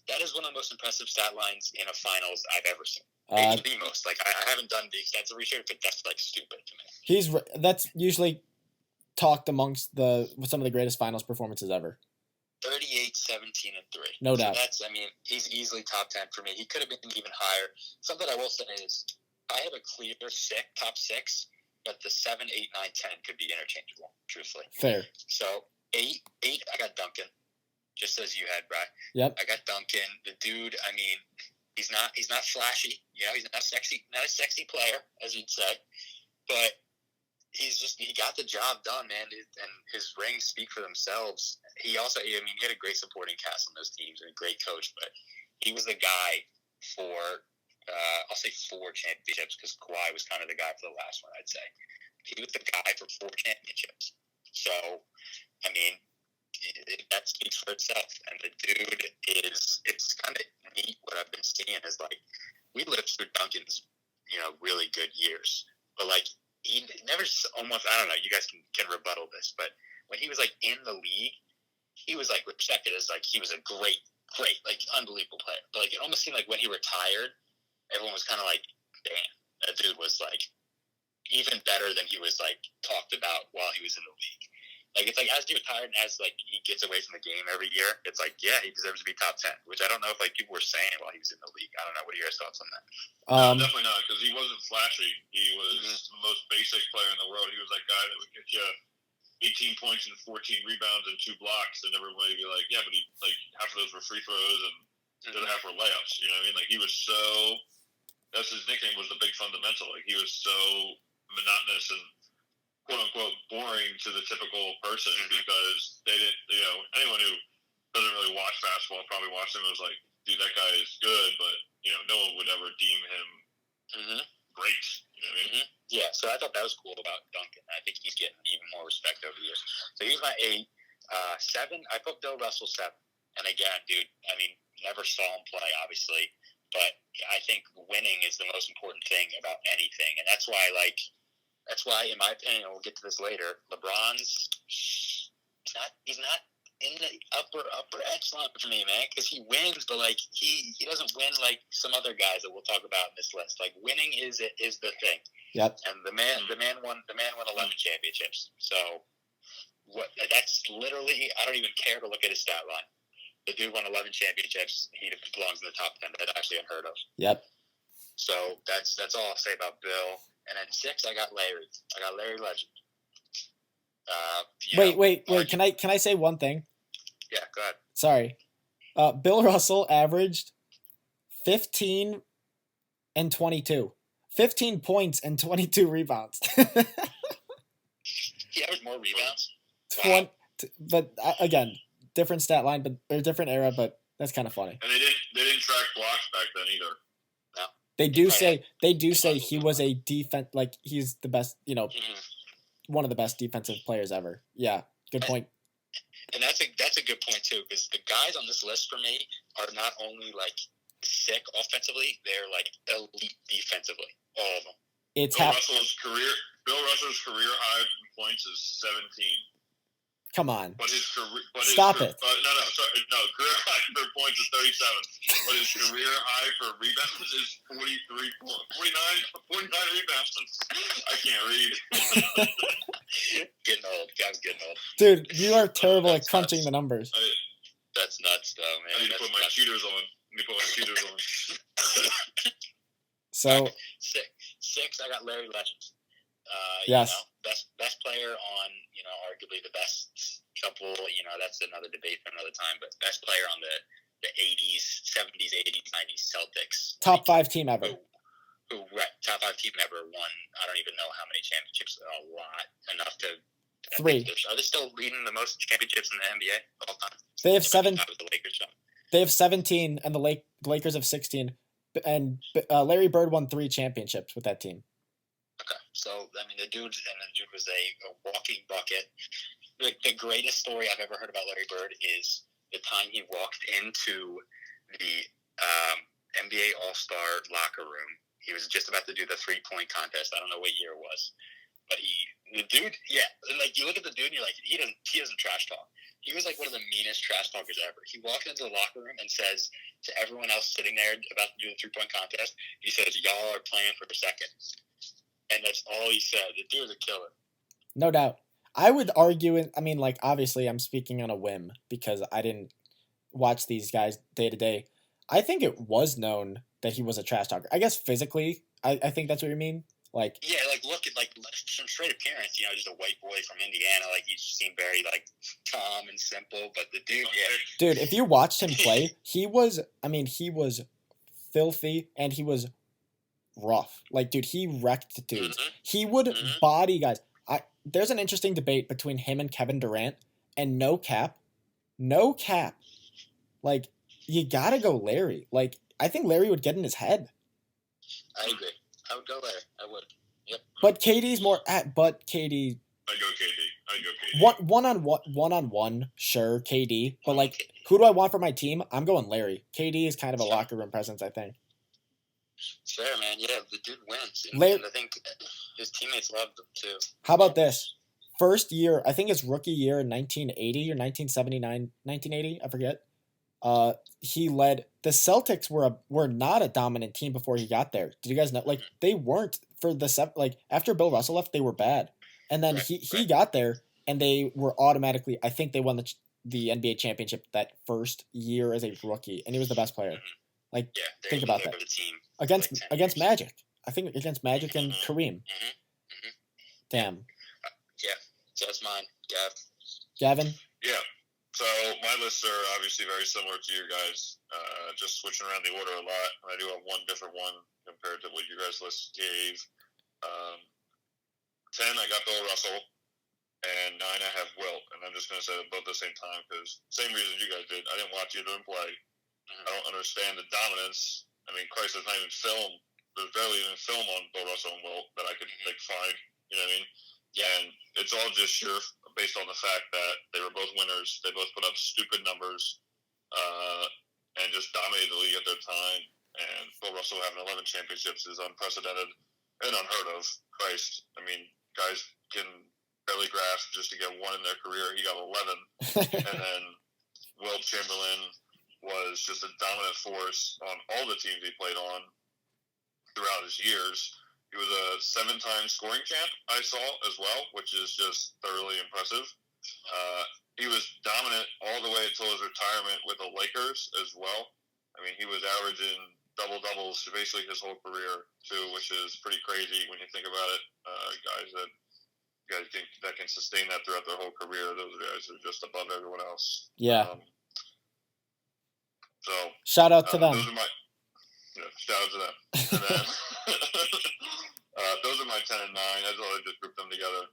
Speaker 1: That
Speaker 2: is one of the most impressive stat lines in a finals I've ever seen. Maybe the most. Like I haven't done the extensive research, but that's like stupid to me.
Speaker 1: That's usually talked amongst some of the greatest finals performances ever.
Speaker 2: 38, 17, and 3.
Speaker 1: No doubt.
Speaker 2: He's easily top 10 for me. He could have been even higher. Something I will say is I have a clear top 6, but the 7, 8, 9, 10 could be interchangeable, truthfully.
Speaker 1: Fair.
Speaker 2: So 8, I got Duncan. Just as you had, Bri.
Speaker 1: Yep.
Speaker 2: I got Duncan. The dude, he's not flashy. He's not a sexy player, as you'd say. But he got the job done, man. And his rings speak for themselves. He also, he had a great supporting cast on those teams and a great coach. But he was the guy for, I'll say 4 championships, because Kawhi was kind of the guy for the last one, I'd say. He was the guy for 4 championships. So, that speaks for itself. And the dude it's kind of neat what I've been seeing is like, we lived through Duncan's, really good years. But like, he never almost, I don't know, you guys can rebuttal this, but when he was like in the league, he was like respected as like, he was a great, like unbelievable player. But like, it almost seemed like when he retired, everyone was kind of like, damn, that dude was like even better than he was like talked about while he was in the league. Like, it's like, as he retired and as, like, he gets away from the game every year, it's like, yeah, he deserves to be top 10, which I don't know if, like, people were saying while he was in the league. I don't know. What are your thoughts on that?
Speaker 3: No, definitely not, because he wasn't flashy. He was the most basic player in the world. He was that guy that would get you 18 points and 14 rebounds and 2 blocks, and everybody would be like, yeah, but half of those were free throws and the other half were layups. You know what I mean? Like, he was so, that's his nickname, was the big fundamental. Like, he was so monotonous and quote-unquote boring to the typical person, because they didn't, anyone who doesn't really watch basketball probably watched him and was like, dude, that guy is good, but, no one would ever deem him great. You know what I mean?
Speaker 2: Yeah, so I thought that was cool about Duncan. I think he's getting even more respect over the years. So he's my 8. 7, I put Bill Russell 7. And again, dude, never saw him play, obviously, but I think winning is the most important thing about anything. And that's why, in my opinion, we'll get to this later, LeBron's, he's not in the upper echelon for me, man, because he wins, but, like, he doesn't win like some other guys that we'll talk about in this list. Like, winning is the thing.
Speaker 1: Yep.
Speaker 2: And the man won 11 championships. So, that's literally, I don't even care to look at his stat line. The dude won 11 championships. He belongs in the top 10. That's actually unheard of.
Speaker 1: Yep.
Speaker 2: So, that's all I'll say about Bill. And at 6, I got Larry. Legend.
Speaker 1: Wait. Can I say one thing?
Speaker 2: Yeah, go ahead.
Speaker 1: Sorry. Bill Russell averaged 15 and 22. 15 points and 22 rebounds.
Speaker 2: He averaged more rebounds.
Speaker 1: Wow. But again, different stat line, or different era, but that's kind of funny.
Speaker 3: And they didn't track blocks back then either.
Speaker 2: No.
Speaker 1: They do say he was a like he's the best, one of the best defensive players ever. Yeah, good point.
Speaker 2: And that's a good point too, because the guys on this list for me are not only like sick offensively, they're like elite defensively. All of them.
Speaker 3: Bill Russell's career high in points is 17.
Speaker 1: Come on.
Speaker 3: But his career,
Speaker 1: Stop it.
Speaker 3: No, career high for points is 37. But his career high for rebounds is 49 rebounds. I can't read.
Speaker 2: Getting old. Guy's getting old.
Speaker 1: Dude, you are terrible at crunching the numbers.
Speaker 2: That's nuts, though, man.
Speaker 3: I need to put my cheaters on.
Speaker 1: So
Speaker 2: six. I got Larry Legend.
Speaker 1: Yes.
Speaker 2: Best player on, arguably the best couple. That's another debate for another time. But best player on the 80s, 70s, 80s, 90s Celtics.
Speaker 1: top 5 team ever.
Speaker 2: Top 5 team ever won. I don't even know how many championships. A lot, enough to.
Speaker 1: 3.
Speaker 2: Are they still leading the most championships in the NBA all time?
Speaker 1: They have 7.
Speaker 2: The Lakers, so.
Speaker 1: They have 17, and the Lakers have 16. And Larry Bird won 3 championships with that team.
Speaker 2: Okay, so the dude was a walking bucket. The greatest story I've ever heard about Larry Bird is the time he walked into the NBA All-Star locker room. He was just about to do the 3-point contest. I don't know what year it was, but you look at the dude and you're like, he doesn't trash talk. He was like one of the meanest trash talkers ever. He walked into the locker room and says to everyone else sitting there about to do the 3-point contest, he says, "Y'all are playing for a second." And that's all he said. The dude's a killer.
Speaker 1: No doubt. I would argue, obviously I'm speaking on a whim because I didn't watch these guys day to day. I think it was known that he was a trash talker. I guess physically, I think that's what you mean. Look at some straight appearance. Just a white boy from Indiana. He just seemed very calm and simple. But the dude, dude, if you watched him play, he was filthy and he was rough. Dude, he wrecked dudes. Mm-hmm. He would body guys. There's an interesting debate between him and Kevin Durant, and no cap. You gotta go Larry. I think Larry would get in his head.
Speaker 2: I agree. I would go Larry. I would. Yep.
Speaker 1: But KD's more but KD.
Speaker 3: I'd go KD.
Speaker 1: One on one, sure, KD. But who do I want for my team? I'm going Larry. KD is kind of a locker room presence, I think.
Speaker 2: Fair, man. Yeah, the dude wins. And I think his teammates loved him, too.
Speaker 1: How about this? First year, I think his rookie year in 1980 or 1979, 1980, I forget. He led the Celtics were not a dominant team before he got there. Did you guys know? They weren't for the after Bill Russell left, they were bad, and then he got there and they were automatically. I think they won the NBA championship that first year as a rookie, and he was the best player. Think about that. Against Magic. I think against Magic and Kareem. Damn.
Speaker 3: Yeah.
Speaker 2: So that's mine,
Speaker 1: Gavin?
Speaker 3: Yeah. So my lists are obviously very similar to your guys. Just switching around the order a lot. I do have one different one compared to what your guys' list gave. 10, I got Bill Russell. And 9, I have Wilt. And I'm just going to say them both at the same time because same reason you guys did. I didn't watch either of them play. I don't understand the dominance. Christ, there's not even film. There's barely even film on Bill Russell and Wilt that I could find. You know what I mean? Yeah. And it's all just sheer based on the fact that they were both winners. They both put up stupid numbers and just dominated the league at their time. And Bill Russell having 11 championships is unprecedented and unheard of. Christ. Guys can barely grasp just to get one in their career. He got 11. And then Wilt Chamberlain was just a dominant force on all the teams he played on throughout his years. He was a 7-time scoring champ, I saw, as well, which is just thoroughly impressive. He was dominant all the way until his retirement with the Lakers as well. He was averaging double-doubles basically his whole career, too, which is pretty crazy when you think about it. Guys that can sustain that throughout their whole career, those guys are just above everyone else.
Speaker 1: Yeah.
Speaker 3: So
Speaker 1: shout out to them.
Speaker 3: Those are shout out to them. And then those are my 10 and 9. I just grouped them together.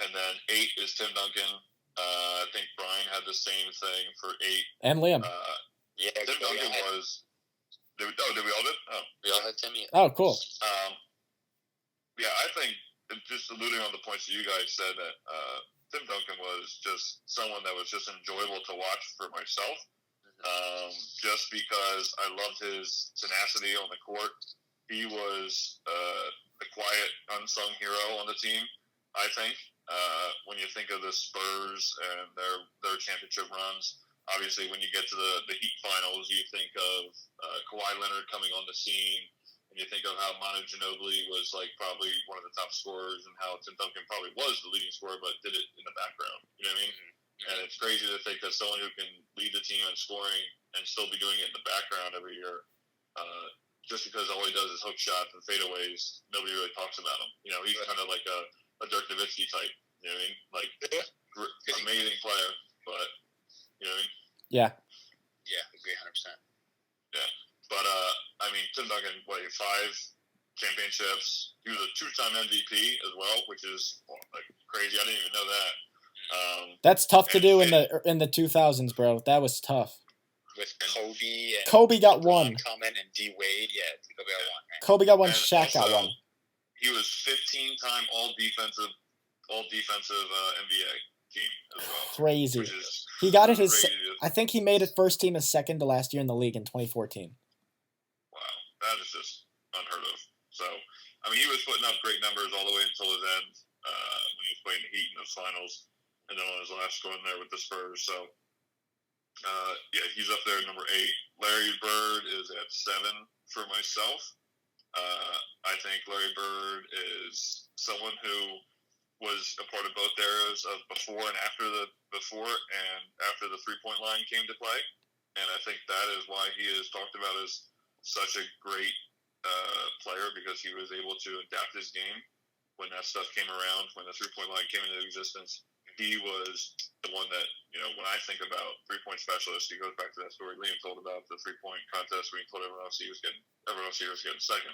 Speaker 3: And then 8 is Tim Duncan. I think Brian had the same thing for 8.
Speaker 1: And Liam.
Speaker 3: Tim Duncan was. Did we all did? Oh,
Speaker 2: we all had Timmy.
Speaker 1: Oh, cool.
Speaker 3: I think just alluding on the points that you guys said that Tim Duncan was just someone that was just enjoyable to watch for myself. Just because I loved his tenacity on the court. He was the quiet, unsung hero on the team, I think. When you think of the Spurs and their championship runs, obviously when you get to the Heat finals, you think of Kawhi Leonard coming on the scene, and you think of how Manu Ginobili was probably one of the top scorers, and how Tim Duncan probably was the leading scorer, but did it in the background. You know what I mean? And it's crazy to think that someone who can lead the team in scoring and still be doing it in the background every year just because all he does is hook shots and fadeaways, nobody really talks about him. You know, he's kind of like a Dirk Nowitzki type. You know what I mean? Like, amazing player, but, you know what I mean?
Speaker 1: Yeah.
Speaker 2: Yeah, agree 100%.
Speaker 3: Yeah. But, I mean, Tim Duncan, 5 championships. He was a 2-time MVP as well, which is like crazy. I didn't even know that.
Speaker 1: That's tough to do in the 2000s, bro. That was tough.
Speaker 2: With Kobe and
Speaker 1: Kobe got one.
Speaker 2: Coming and D Wade, yeah, Kobe got one. Right?
Speaker 1: Kobe got one.
Speaker 3: And
Speaker 1: Shaq got one.
Speaker 3: He was 15-time all defensive NBA team as well.
Speaker 1: Crazy. He got it I think he made it first team as second to last year in the league in 2014.
Speaker 3: Wow, that is just unheard of. So, I mean, he was putting up great numbers all the way until his end when he was playing the Heat in those finals, and then on his last run there with the Spurs. So, yeah, he's up there at number 8. Larry Bird is at 7 for myself. I think Larry Bird is someone who was a part of both eras of before and after the 3-point line came to play, and I think that is why he is talked about as such a great player, because he was able to adapt his game when that stuff came around, when the 3-point line came into existence. He was the one that, you know, when I think about 3-point specialist, he goes back to that story Liam told about the 3-point contest when he told everyone else he was getting second.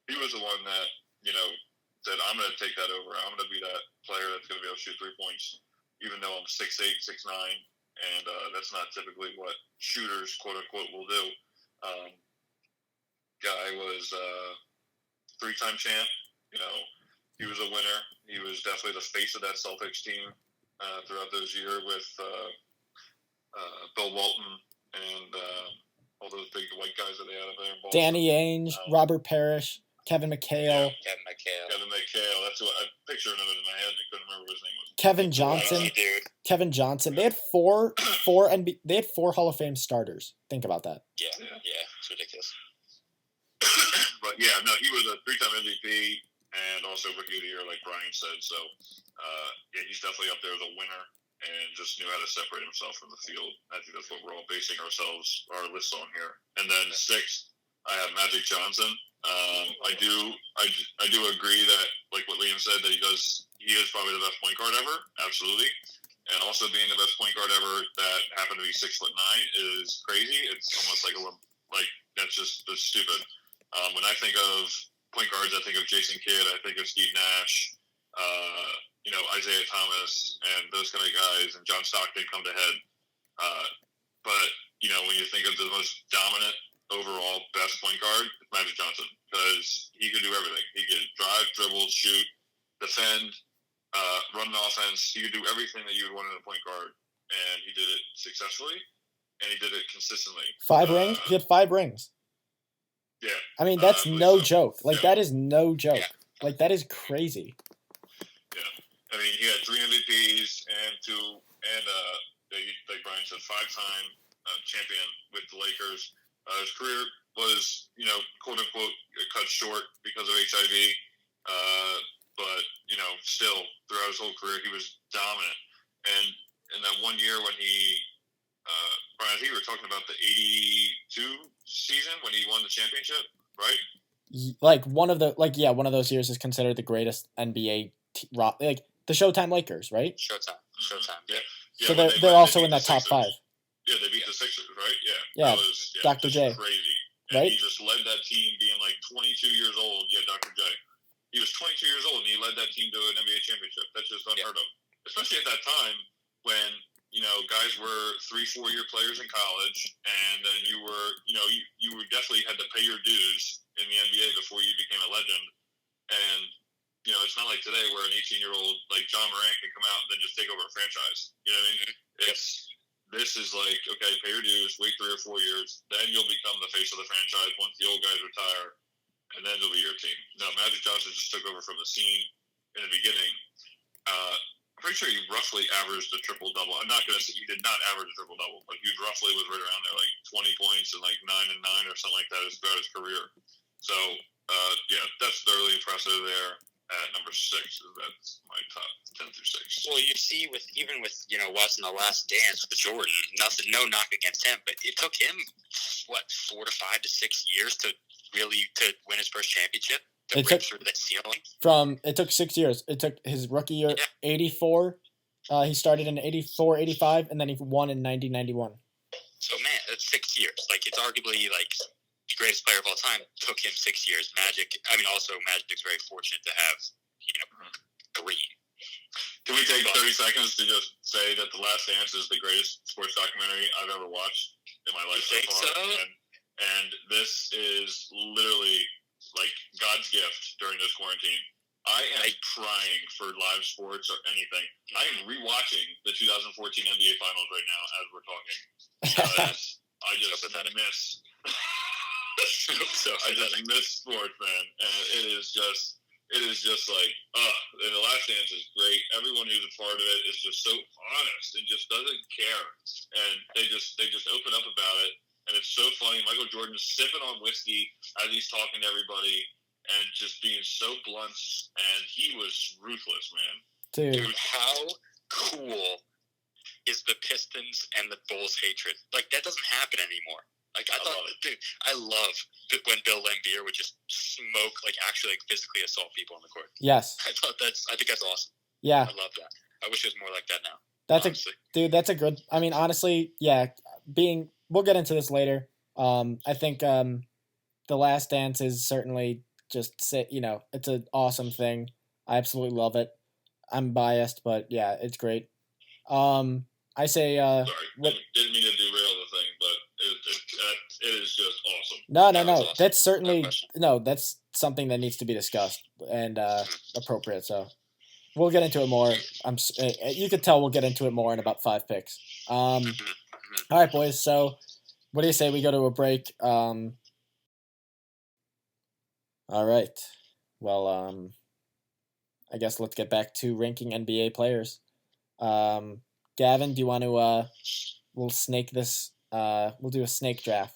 Speaker 3: He was the one that, you know, said, I'm going to take that over. I'm going to be that player that's going to be able to shoot 3 points, even though I'm 6'8", 6'9", and that's not typically what shooters, quote unquote, will do. Guy was 3-time champ. You know, he was a winner. He was definitely the face of that Celtics team throughout those years with Bill Walton and all those big white guys that they had up there in Boston.
Speaker 1: Danny Ainge, Robert Parrish, Kevin McHale.
Speaker 2: Kevin McHale.
Speaker 3: That's what I pictured him in my head. I couldn't remember what his name was.
Speaker 1: Kevin Johnson. Kevin Johnson. They had four Hall of Fame starters. Think about that.
Speaker 2: Yeah, it's ridiculous.
Speaker 3: But yeah, no, he was a 3-time MVP and also Rookie of the Year, like Brian said. So yeah, he's definitely up there as a winner and just knew how to separate himself from the field. I think that's what we're all basing our lists on here. And then 6th, I have Magic Johnson. I do agree that, like what Liam said, that he is probably the best point guard ever, absolutely. And also being the best point guard ever that happened to be 6'9" is crazy. It's almost like that's stupid. When I think of point guards, I think of Jason Kidd, I think of Steve Nash, you know, Isaiah Thomas, and those kind of guys, and John Stockton come to head. But you know, when you think of the most dominant overall best point guard, it's Magic Johnson, because he could do everything. He could drive, dribble, shoot, defend, run an offense. He could do everything that you would want in a point guard, and he did it successfully, and he did it consistently.
Speaker 1: 5 rings? He had 5 rings.
Speaker 3: Yeah.
Speaker 1: I mean, that's no joke. Like,
Speaker 3: yeah.
Speaker 1: that is no joke.
Speaker 2: Yeah.
Speaker 1: Like, that is crazy.
Speaker 3: Yeah. I mean, he had 3 MVPs and like Brian said, 5-time champion with the Lakers. His career was, you know, quote unquote, cut short because of HIV. But, you know, still throughout his whole career, he was dominant. And in that one year when he, Brian, I think we were talking about the 82 season when he won the championship, right?
Speaker 1: Like one of those years is considered the greatest NBA like the Showtime Lakers, right?
Speaker 2: Showtime.
Speaker 3: Yeah.
Speaker 1: So they're also in that top 5.
Speaker 3: Yeah, they beat the Sixers, right?
Speaker 1: Yeah.
Speaker 3: That was,
Speaker 1: Dr. J.
Speaker 3: Crazy. And
Speaker 1: right?
Speaker 3: he just led that team being like 22 years old. Yeah, Dr. J. He was 22 years old and he led that team to an NBA championship. That's just unheard of. Especially at that time when, you know, guys were 3-4 year players in college, and then you were, you know, you were definitely had to pay your dues in the NBA before you became a legend. And, you know, it's not like today where an 18-year-old like John Morant can come out and then just take over a franchise. You know what I mean? This is like, okay, pay your dues, wait 3 or 4 years, then you'll become the face of the franchise once the old guys retire, and then it'll be your team. No, Magic Johnson just took over from the scene in the beginning. I'm pretty sure he roughly averaged a triple-double. I'm not going to say he did not average a triple-double, but he roughly was right around there, like 20 points and like 9 and 9 or something like that throughout his career. So, yeah, that's thoroughly impressive there. At number 6, that's my top 10 through 6.
Speaker 2: Well, you see, even with you know watching The Last Dance with Jordan, no knock against him, but it took him 4 to 5 to 6 years to really to win his first championship, to
Speaker 1: It
Speaker 2: break
Speaker 1: took-
Speaker 2: through that ceiling.
Speaker 1: It took 6 years. It took his rookie year,
Speaker 2: Yeah.
Speaker 1: 84. He started in 84, 85, and then he won in 90, 91.
Speaker 2: So, man, that's 6 years. Like, it's arguably, like, the greatest player of all time. Took him 6 years. Also, Magic's very fortunate to have, 3.
Speaker 3: Can we take 30 seconds to just say that The Last Dance is the greatest sports documentary I've ever watched in my life so
Speaker 2: think
Speaker 3: far?
Speaker 2: so?
Speaker 3: And this is literally like God's gift during this quarantine. I am crying for live sports or anything. I am rewatching the 2014 NBA Finals right now as we're talking. I just miss. I just miss sports, man, and it is just like, and The Last Dance is great. Everyone who's a part of it is just so honest and just doesn't care, and they just open up about it, and it's so funny. Michael Jordan sipping on whiskey as he's talking to everybody, and just being so blunt, and he was ruthless, man.
Speaker 2: Dude, how cool is the Pistons and the Bulls hatred? Like, that doesn't happen anymore. Like, I love when Bill Laimbeer would just smoke, like, actually, like, physically assault people on the court.
Speaker 1: Yes.
Speaker 2: I think that's awesome.
Speaker 1: Yeah.
Speaker 2: I love that. I wish it was more like that now.
Speaker 1: That's a good, I mean, honestly, yeah, we'll get into this later. I think, The Last Dance is certainly it's an awesome thing. I absolutely love it. I'm biased, but yeah, it's great. I say,
Speaker 3: sorry, didn't mean to derail the thing, but it is just awesome.
Speaker 1: No.
Speaker 2: Awesome.
Speaker 1: That's certainly that's something that needs to be discussed and appropriate. So we'll get into it more. You could tell we'll get into it more in about 5 picks. All right, boys. So what do you say we go to a break? All right. Well, I guess let's get back to ranking NBA players. Gavin, do you want to? We'll snake this. We'll do a snake draft.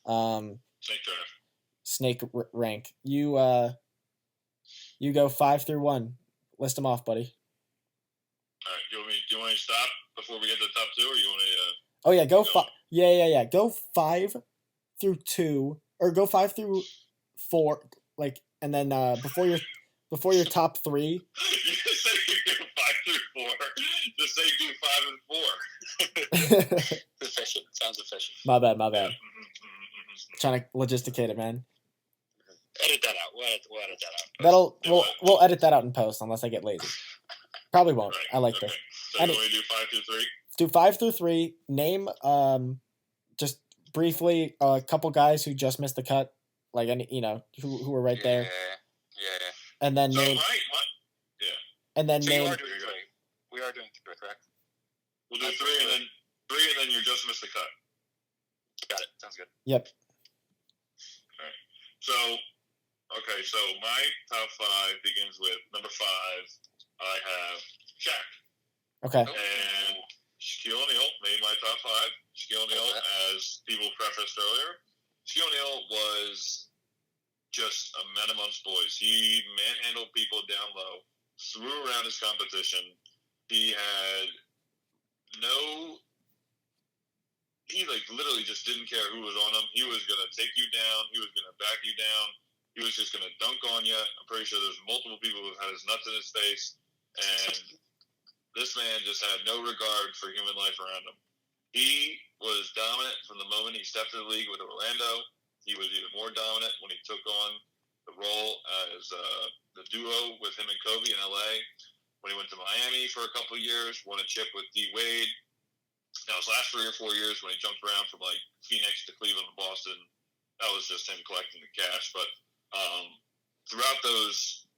Speaker 3: Snake draft.
Speaker 1: Snake rank. You go 5 through 1. List them off, buddy.
Speaker 3: All right. Do you want me to stop before we get to the top 2, or you want to?
Speaker 1: Oh yeah, go 5. Yeah. Go 5 through 2, or go 5 through 4. Like, and then before your top 3.
Speaker 3: You just say you do 5 through 4. Just say do 5 and 4.
Speaker 2: Efficient. Sounds efficient.
Speaker 1: My bad. Trying to logisticate it, man.
Speaker 2: Edit that out. We'll edit that out.
Speaker 1: We'll edit that out in post unless I get lazy. Probably won't.
Speaker 3: Right.
Speaker 1: I like this.
Speaker 3: So you want to do 5 through 3?
Speaker 1: Do 5 through 3. Name just briefly a couple guys who just missed the cut, like any who were right there.
Speaker 2: Yeah.
Speaker 1: And then name.
Speaker 3: Yeah.
Speaker 1: And then
Speaker 2: so
Speaker 1: name.
Speaker 2: We are doing 3, correct?
Speaker 3: We'll do 3 and then you just missed the cut.
Speaker 2: Got it. Sounds good.
Speaker 1: Yep.
Speaker 3: All right. So my top 5 begins with number 5. I have Shaq.
Speaker 1: Okay.
Speaker 3: And Shaquille O'Neal made my top 5. Shaquille O'Neal, as people prefaced earlier, Shaquille O'Neal was just a man amongst boys. He manhandled people down low, threw around his competition. He had he literally just didn't care who was on him. He was going to take you down. He was going to back you down. He was just going to dunk on you. I'm pretty sure there's multiple people who've had his nuts in his face. And this man just had no regard for human life around him. He was dominant from the moment he stepped in the league with Orlando. He was even more dominant when he took on the role as the duo with him and Kobe in LA. When he went to Miami for a couple of years, won a chip with D. Wade. Now, his last 3 or 4 years when he jumped around from like Phoenix to Cleveland to Boston, that was just him collecting the cash. But throughout those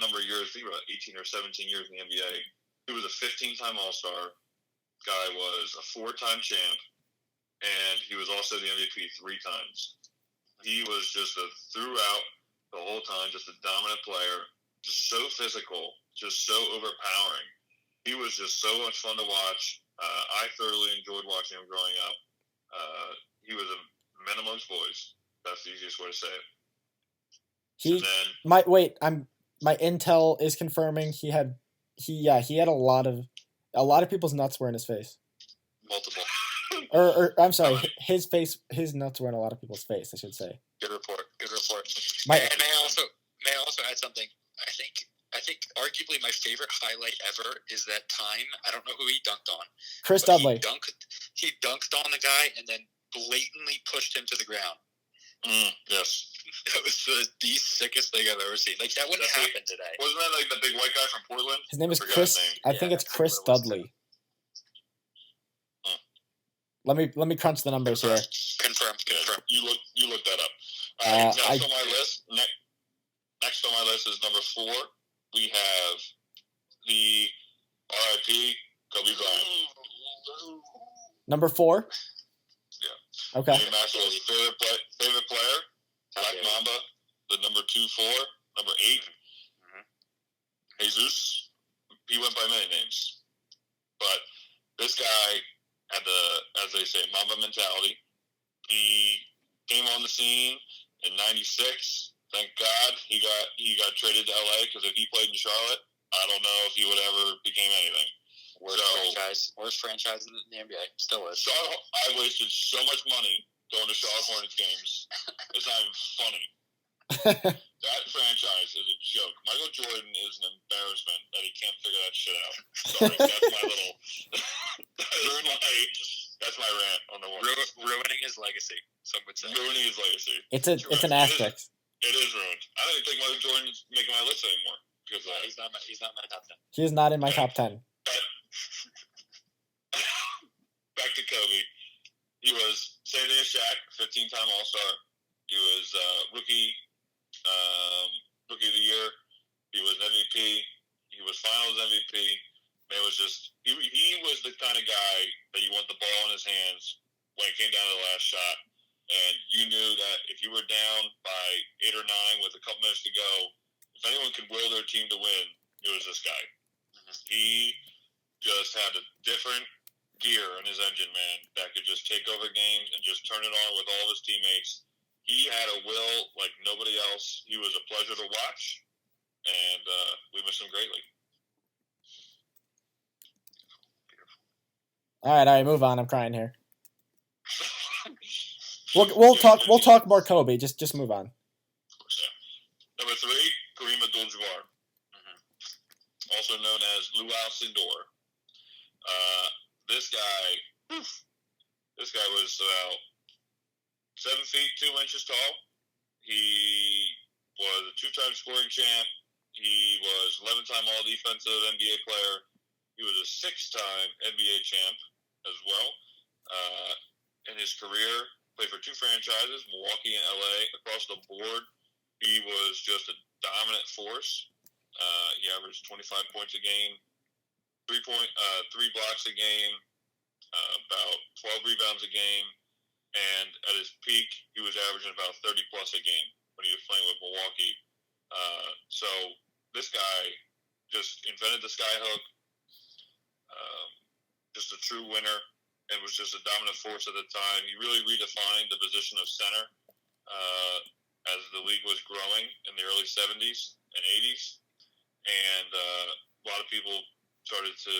Speaker 3: number of years, I think about 18 or 17 years in the NBA, he was a 15-time All-Star. Guy was a 4-time champ, and he was also the MVP 3 times. He was just throughout the whole time, just a dominant player, just so physical, just so overpowering. He was just so much fun to watch. I thoroughly enjoyed watching him growing up. He was a man amongst boys. That's the easiest way to say it.
Speaker 1: My intel is confirming he had a lot of people's nuts were in his face.
Speaker 2: Multiple.
Speaker 1: Or I'm sorry, his nuts were in a lot of people's face, I should say.
Speaker 2: Good report. And may I also add something? I think arguably my favorite highlight ever is that time. I don't know who he dunked on.
Speaker 1: Chris Dudley.
Speaker 2: He dunked on the guy and then blatantly pushed him to the ground.
Speaker 3: Yes.
Speaker 2: That was the sickest thing I've ever seen. Like, that wouldn't happen today.
Speaker 3: Wasn't that like the big white guy from Portland?
Speaker 1: His name is Chris. I think it's Chris Dudley. Let me crunch the numbers here.
Speaker 2: Confirm.
Speaker 3: You look that up. Next on my list. Next on my list is number 4. We have the R.I.P. Kobe Bryant.
Speaker 1: Number 4.
Speaker 3: Yeah.
Speaker 1: Okay.
Speaker 3: Maxwell's favorite player, Black Mamba, the number 2-4, number 8, Jesus. He went by many names, but this guy had the, as they say, Mamba mentality. He came on the scene in '96. Thank God he got traded to LA, because if he played in Charlotte, I don't know if he would ever became anything.
Speaker 2: Worst franchise in the NBA. Still is.
Speaker 3: I wasted so much money going to Charlotte Hornets games. It's not even funny. That franchise is a joke. Michael Jordan is an embarrassment that he can't figure that shit out. Sorry, that's my little. That's my rant on the one.
Speaker 2: Ruining his legacy. Some would say.
Speaker 3: Ruining his legacy.
Speaker 1: It's an asterisk.
Speaker 3: It is ruined. I don't even think Michael Jordan's making my list anymore because
Speaker 2: he's not in my top 10.
Speaker 1: He is not in my top 10.
Speaker 3: Back to Kobe. He was same day as Shaq, 15-time All-Star. He was rookie of the year. He was MVP. He was Finals MVP. Man was just he was the kind of guy that you want the ball in his hands when it came down to the last shot, and you knew that if you were down by 8 or 9 with a couple minutes to go, if anyone could will their team to win, it was this guy. He just had a different gear in his engine, man, that could just take over games and just turn it on with all of his teammates. He had a will like nobody else. He was a pleasure to watch, and we miss him greatly.
Speaker 1: All right, move on. I'm crying here. We'll talk more Kobe. Just move on.
Speaker 3: Number 3, Kareem Abdul-Jabbar, also known as Luau Sindor. This guy was about 7 feet 2 inches tall. He was a 2-time scoring champ. He was 11-time All-Defensive NBA player. He was a 6-time NBA champ as well. In his career, played for 2 franchises, Milwaukee and LA. Across the board, he was just a dominant force. He averaged 25 points a game, 3 blocks a game, about 12 rebounds a game, and at his peak, he was averaging about 30 plus a game when he was playing with Milwaukee. So this guy just invented the skyhook, just a true winner, and was just a dominant force at the time. He really redefined the position of center as the league was growing in the early 70s and 80s, and a lot of people started to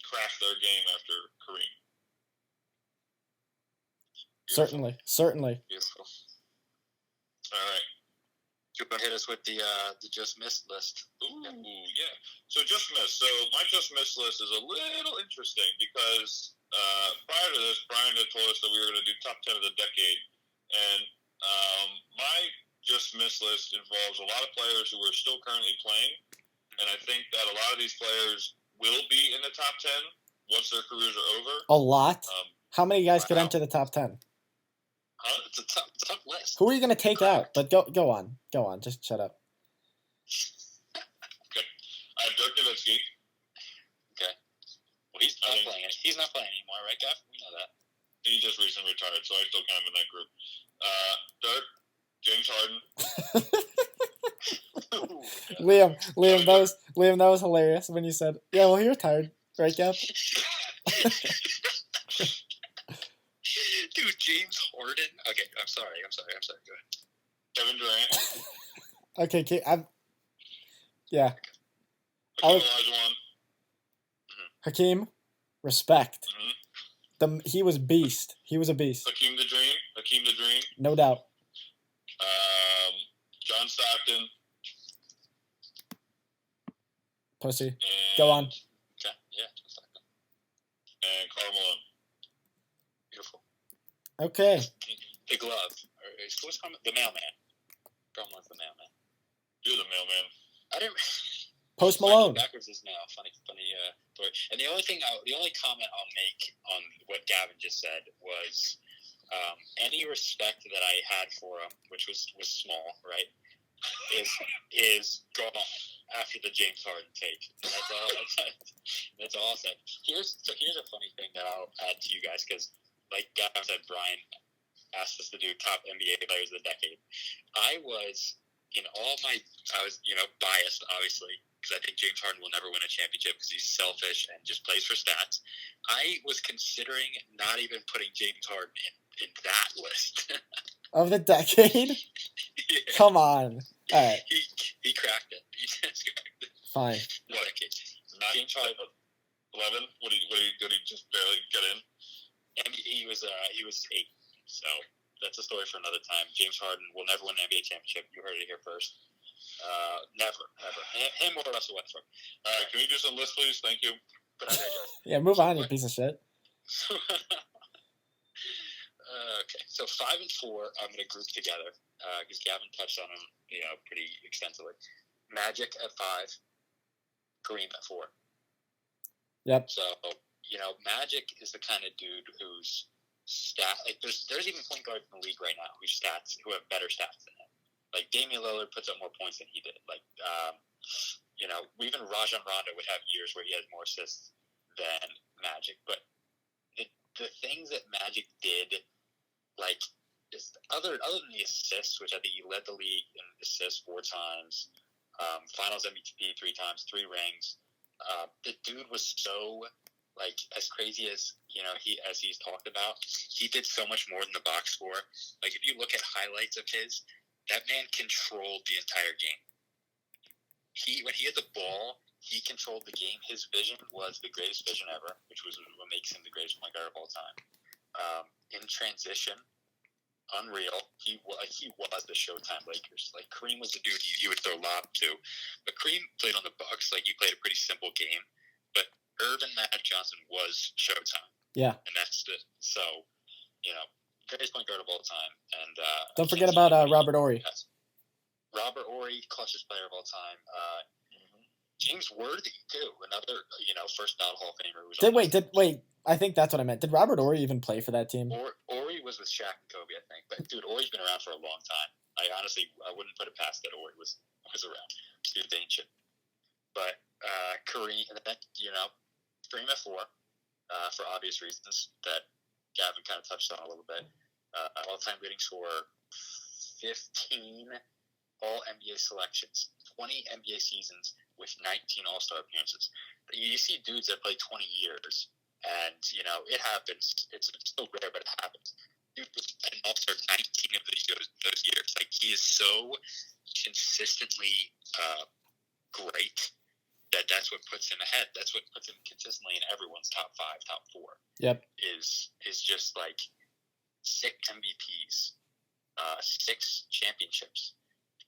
Speaker 3: craft their game after Kareem.
Speaker 1: Beautiful. Certainly.
Speaker 2: Beautiful.
Speaker 3: All right.
Speaker 2: You want to hit us with the just missed list?
Speaker 3: Ooh, yeah. So just missed. So my just missed list is a little interesting because prior to this, Brian had told us that we were going to do top 10 of the decade, and my just missed list involves a lot of players who are still currently playing, and I think that a lot of these players will be in the top 10 once their careers are over.
Speaker 1: A lot? How many guys could enter the top 10?
Speaker 2: It's a tough list.
Speaker 1: Who are you going to take out? But go on. Just shut up.
Speaker 3: Okay. I have Dirk Nowitzki.
Speaker 2: Okay. Well, he's not playing. He's not playing anymore, right, Gav? We know that.
Speaker 3: He just recently retired, so I still count him in that group. Dirk, James Harden.
Speaker 1: Liam, that was hilarious when you said, "Yeah, well, he retired, right, Gav?"
Speaker 2: Dude, James Harden. Okay, I'm sorry. Go ahead.
Speaker 3: Kevin Durant.
Speaker 1: Okay, yeah.
Speaker 3: Hakeem Olajuwon.
Speaker 1: Hakeem, respect. He was beast. He was a beast.
Speaker 3: Hakeem the Dream.
Speaker 1: No doubt.
Speaker 3: Stockton.
Speaker 1: Pussy.
Speaker 3: And,
Speaker 1: Go on.
Speaker 2: Okay, yeah, John Stockton.
Speaker 3: And Karl Malone.
Speaker 2: Beautiful.
Speaker 1: Okay.
Speaker 2: The glove. What's the mailman? Karl Malone's the mailman.
Speaker 3: You're the mailman.
Speaker 2: I didn't.
Speaker 1: Post Malone.
Speaker 2: Backwards is now funny story. And the only comment I'll make on what Gavin just said was any respect that I had for him, which was small, right, is gone after the James Harden take. And that's all. That's all I'll say. Here's a funny thing that I'll add to you guys because, like Gavin said, Brian asked us to do top NBA players of the decade. I was biased, obviously, because I think James Harden will never win a championship because he's selfish and just plays for stats. I was considering not even putting James Harden in that list.
Speaker 1: Of the decade?
Speaker 2: Yeah.
Speaker 1: Come on. All right.
Speaker 2: He cracked it. He just cracked it.
Speaker 1: Fine.
Speaker 2: What decade? James Harden.
Speaker 3: 11? Did he just barely get in?
Speaker 2: And he was 8. So that's a story for another time. James Harden will never win an NBA championship. You heard it here first. Never. Him or Russell Westbrook.
Speaker 3: All right, can we do some list, please? Thank you.
Speaker 2: But I digress.
Speaker 1: Yeah, move on, you piece of shit.
Speaker 2: Okay, so 5 and 4, I'm going to group together because Gavin touched on them, pretty extensively. Magic at 5, Kareem at 4.
Speaker 1: Yep.
Speaker 2: So Magic is the kind of dude who's there's even point guards in the league right now who have better stats than him. Like Damian Lillard puts up more points than he did. Like even Rajon Rondo would have years where he has more assists than Magic. But the things that Magic did, like other than the assists, which I think he led the league in assists 4 times, Finals MVP 3 times, 3 rings. The dude was so as crazy as he's talked about. He did so much more than the box score. Like if you look at highlights of his, that man controlled the entire game. When he had the ball, he controlled the game. His vision was the greatest vision ever, which was what makes him the greatest point guard of all time. In transition, unreal. He was the Showtime Lakers. Like Kareem was the dude he would throw lob to, but Kareem played on the Bucks. Like he played a pretty simple game, but Irvin Magic Johnson was Showtime.
Speaker 1: Yeah,
Speaker 2: and that's greatest point guard of all time. And
Speaker 1: don't forget about Robert Horry.
Speaker 2: Robert Horry, clutchest player of all time. James Worthy too, another first ballot Hall of Famer.
Speaker 1: Wait. I think that's what I meant. Did Robert Horry even play for that team?
Speaker 2: Horry was with Shaq and Kobe, I think. But dude, Horry's been around for a long time. I wouldn't put it past that Horry was around. Dude's ancient. But Kareem, and then Kareem at 4, for obvious reasons that Gavin kind of touched on a little bit. All-time leading scorer, 15 All-NBA selections, 20 NBA seasons with 19 All-Star appearances. You see dudes that play 20 years, and it happens. It's still rare, but it happens. Dude was an All-Star 19 of those years. Like he is so consistently great that's what puts him ahead. That's what puts him consistently in everyone's top 5, top 4.
Speaker 1: Yep.
Speaker 2: Is just like 6 MVPs, 6 championships,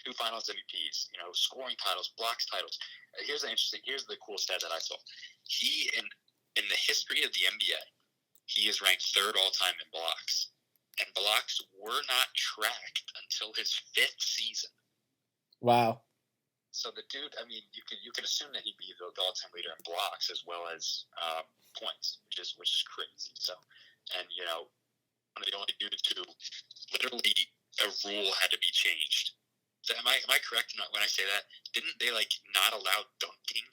Speaker 2: 2 Finals MVPs. Scoring titles, blocks titles. Here's the cool stat that I saw. He in the history of the NBA, he is ranked 3rd all time in blocks, and blocks were not tracked until his 5th season.
Speaker 1: Wow.
Speaker 2: So the dude, I mean, you could assume that he'd be the all-time leader in blocks as well as points, which is crazy. So, and one of the only dudes who literally a rule had to be changed. Am I correct when I say that? Didn't they not allow dunking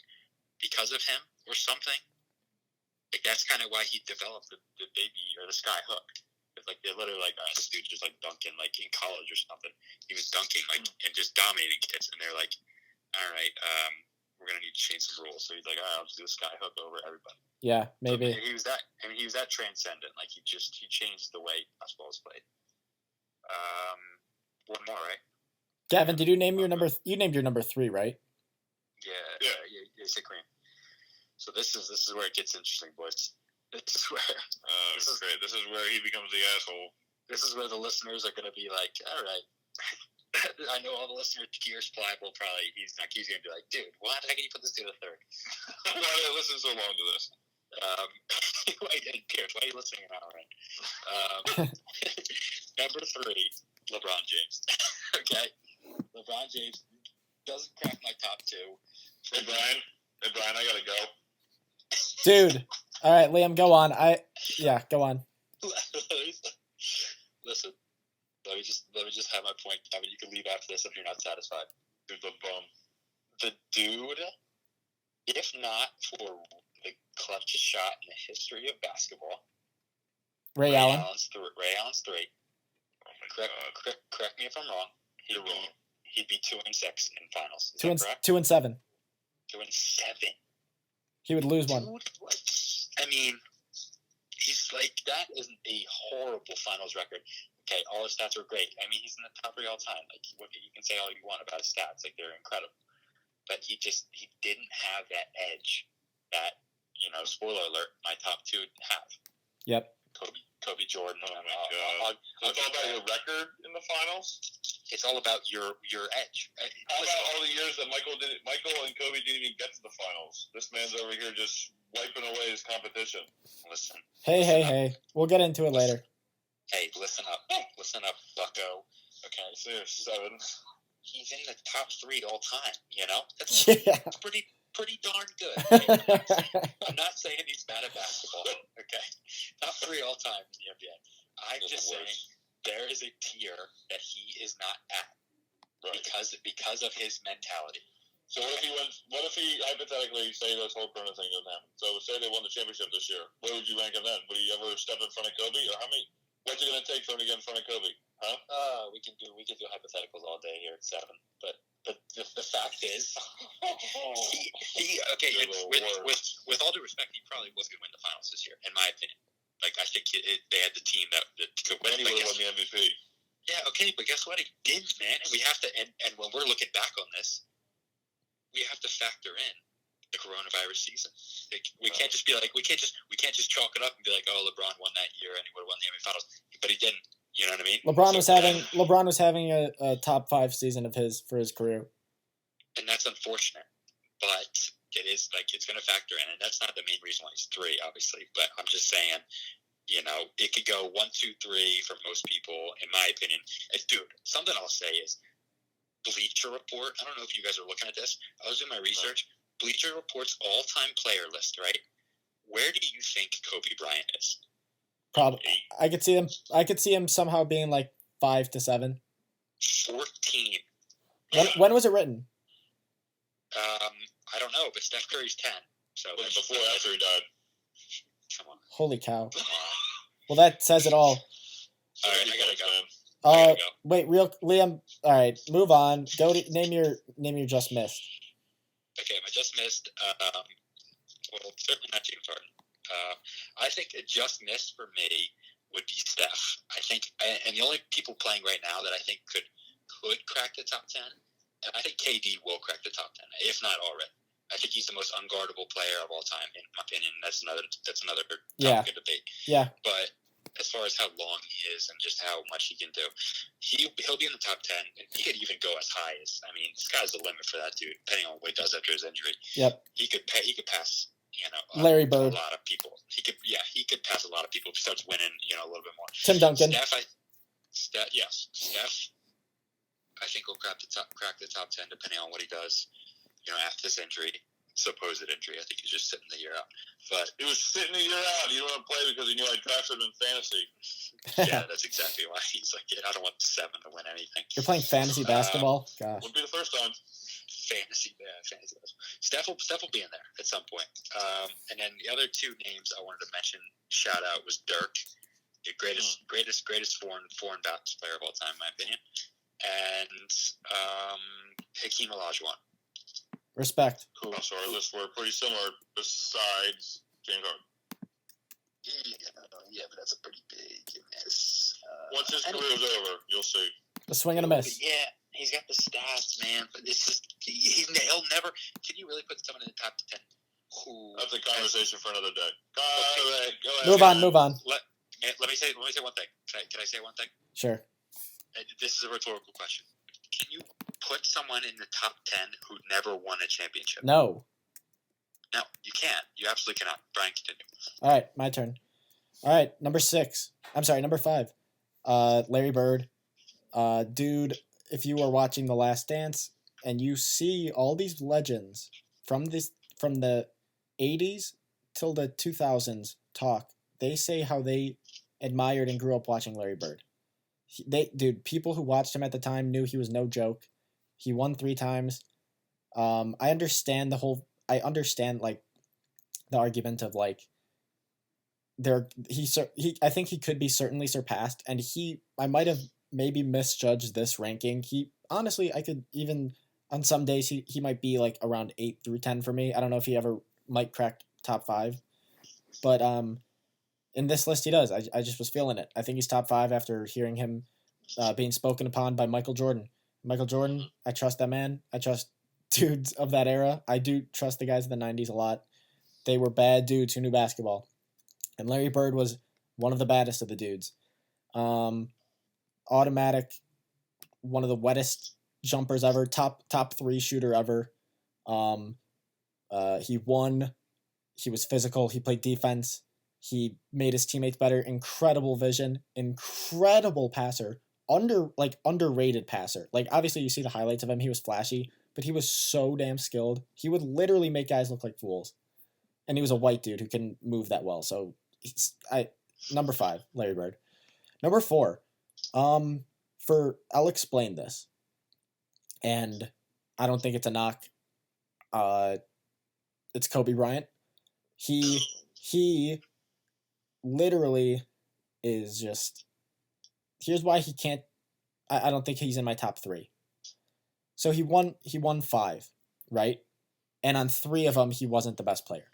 Speaker 2: because of him or something? Like that's kind of why he developed the baby or the sky hook. They're literally all right, this dude just dunking in college or something. He was dunking and just dominating kids, and they're like, all right, we're gonna need to change some rules. So he's like, all right, I'll just do a sky hook over everybody.
Speaker 1: Yeah, maybe.
Speaker 2: So he was that. I mean, he was that transcendent. Like he changed the way basketball is played. One more, right?
Speaker 1: Gavin, did you name your number? You named your number 3, right?
Speaker 2: Yeah. It's Kareem. So this is where it gets interesting, boys. This is where
Speaker 3: this is great. This is where he becomes the asshole.
Speaker 2: This is where the listeners are gonna be like, all right. I know all the listeners. Gears Fly will probably he's going to be like, dude, why the heck did you put this dude a third?
Speaker 3: Why did I listen so long to this?
Speaker 2: Pierce, why are you listening now, right? Number 3, LeBron James. Okay, LeBron James doesn't crack my top 2.
Speaker 3: Hey Brian, I gotta go.
Speaker 1: Dude. All right, Liam, go on. Go on.
Speaker 2: Listen, let me just have my point. I mean, you can leave after this if you're not satisfied.
Speaker 3: Dude, the bum.
Speaker 2: The dude, if not for the clutchest shot in the history of basketball,
Speaker 1: Ray Allen.
Speaker 2: Ray Allen's 3.
Speaker 3: Oh my God.
Speaker 2: Correct me if I'm wrong.
Speaker 3: You're wrong.
Speaker 2: He'd be 2-6 in finals. Is
Speaker 1: 2
Speaker 2: that correct?
Speaker 1: 2 and 7.
Speaker 2: 2-7.
Speaker 1: He would lose one.
Speaker 2: Dude, I mean, he's like, that is a horrible finals record. Okay, all his stats are great. I mean, he's in the top 3 all time. Like, you can say all you want about his stats. Like, they're incredible. But he didn't have that edge that, spoiler alert, my top 2 have.
Speaker 1: Yep.
Speaker 2: Kobe Jordan.
Speaker 3: Oh my God. So it's all about your record in the finals?
Speaker 2: It's all about your edge.
Speaker 3: How about all the years that Michael and Kobe didn't even get to the finals? This man's over here just wiping away his competition.
Speaker 2: Listen.
Speaker 1: Hey. We'll get into it later.
Speaker 2: Hey, listen up. Listen up, bucko. Okay.
Speaker 3: So you're 7.
Speaker 2: He's in the top 3 all time, That's pretty darn good. Right? I'm not saying he's bad at basketball, okay? Top 3 all time in the NBA. I'm just saying there is a tier that he is not at because of his mentality.
Speaker 3: So what if he hypothetically, say this whole Corona thing doesn't happen? So say they won the championship this year. Where would you rank him then? Would he ever step in front of Kobe? Or what's it going to take for him to get in front of Kobe? Huh?
Speaker 2: We can do hypotheticals all day here at 7. But the fact is, with all due respect, he probably was going to win the finals this year, in my opinion. Like, I think they had the team that could win.
Speaker 3: And he would have won the MVP.
Speaker 2: Yeah, okay, but guess what? He didn't, man. And we have to, and when we're looking back on this, we have to factor in the coronavirus season. Like, we can't just be like, we can't just chalk it up and be like, oh, LeBron won that year and he would have won the NBA Finals, but he didn't. You know what I mean?
Speaker 1: LeBron was having a top 5 season for his career,
Speaker 2: and that's unfortunate. But it is it's going to factor in, and that's not the main reason why he's 3, obviously. But I'm just saying, it could go 1, 2, 3 for most people, in my opinion. Dude, something I'll say is Bleacher Report. I don't know if you guys are looking at this. I was doing my research. Bleacher Report's all-time player list, right? Where do you think Kobe Bryant is?
Speaker 1: Probably. I could see him somehow being like 5 to 7.
Speaker 2: 14.
Speaker 1: When was it written?
Speaker 2: I don't know, but Steph Curry's 10. So
Speaker 3: before after he died.
Speaker 2: Come on.
Speaker 1: Holy cow. Well, that says it all.
Speaker 2: All right, I gotta go.
Speaker 1: Wait, Liam. All right, move on. Name your just missed.
Speaker 2: Okay, my just missed. Well, certainly not James Harden. I think a just miss for me would be Steph. I think, and the only people playing right now that I think could crack the top 10, and I think KD will crack the top 10, if not already. I think he's the most unguardable player of all time, in my opinion. That's another topic of debate.
Speaker 1: Yeah.
Speaker 2: But as far as how long he is and just how much he can do, he'll be in the top 10, and he could even go as high as, I mean, sky's the limit for that dude, depending on what he does after his injury.
Speaker 1: Yep.
Speaker 2: He could pass.
Speaker 1: Larry Bird.
Speaker 2: A lot of people. He could pass a lot of people if he starts winning, a little bit more.
Speaker 1: Tim Duncan.
Speaker 2: Steph, I think will crack the top 10 depending on what he does. After this supposed injury, I think he's just sitting the year out. But
Speaker 3: he was sitting the year out. He didn't want to play because he knew I drafted him in fantasy.
Speaker 2: Yeah, that's exactly why he's like, I don't want 7 to win anything.
Speaker 1: You're playing fantasy basketball. Gosh,
Speaker 3: wouldn't be the first time.
Speaker 2: Fantasy basketball. Steph will be in there at some point. And then the other 2 names I wanted to mention, shout out, was Dirk, the greatest foreign basketball player of all time, in my opinion, and Hakeem Olajuwon.
Speaker 1: Respect.
Speaker 3: Cool. So our lists were pretty similar besides James Harden.
Speaker 2: Yeah, but that's a pretty big miss.
Speaker 3: Once his career is over, you'll see.
Speaker 1: A swing and a miss.
Speaker 2: Yeah, he's got the stats, man. But it's just he'll never. Can you really put someone in the top 10?
Speaker 3: That's a conversation for another day. Go ahead.
Speaker 1: Move on.
Speaker 2: Let me say one thing. Can I say one thing?
Speaker 1: Sure.
Speaker 2: This is a rhetorical question. Can you put someone in the top 10 who never won a championship?
Speaker 1: No.
Speaker 2: No, you can't. You absolutely cannot. Brian, continue.
Speaker 1: All right, my turn. All right, number 5. Larry Bird. Dude, if you are watching The Last Dance and you see all these legends from the 80s till the 2000s talk, they say how they admired and grew up watching Larry Bird. People who watched him at the time knew he was no joke. He won 3 times. I understand like the argument of like I think he could be certainly surpassed, and I might have maybe misjudged this ranking. He honestly, I could even on some days he might be like around 8 through 10 for me. I don't know if he ever might crack top 5, but in this list he does. I just was feeling it. I think he's top 5 after hearing him being spoken upon by Michael Jordan. Michael Jordan, I trust that man. I trust dudes of that era. I do trust the guys of the 90s a lot. They were bad dudes who knew basketball. And Larry Bird was one of the baddest of the dudes. Automatic, one of the wettest jumpers ever, top 3 shooter ever. He won. He was physical. He played defense. He made his teammates better. Incredible vision. Incredible passer. Underrated passer. Like, obviously you see the highlights of him. He was flashy, but he was so damn skilled. He would literally make guys look like fools. And he was a white dude who can move that well. So number 5, Larry Bird. Number 4, I'll explain this, and I don't think it's a knock. It's Kobe Bryant. He literally is just. Here's why he can't. I don't think he's in my top 3. So he won 5, right? And on 3 of them, he wasn't the best player.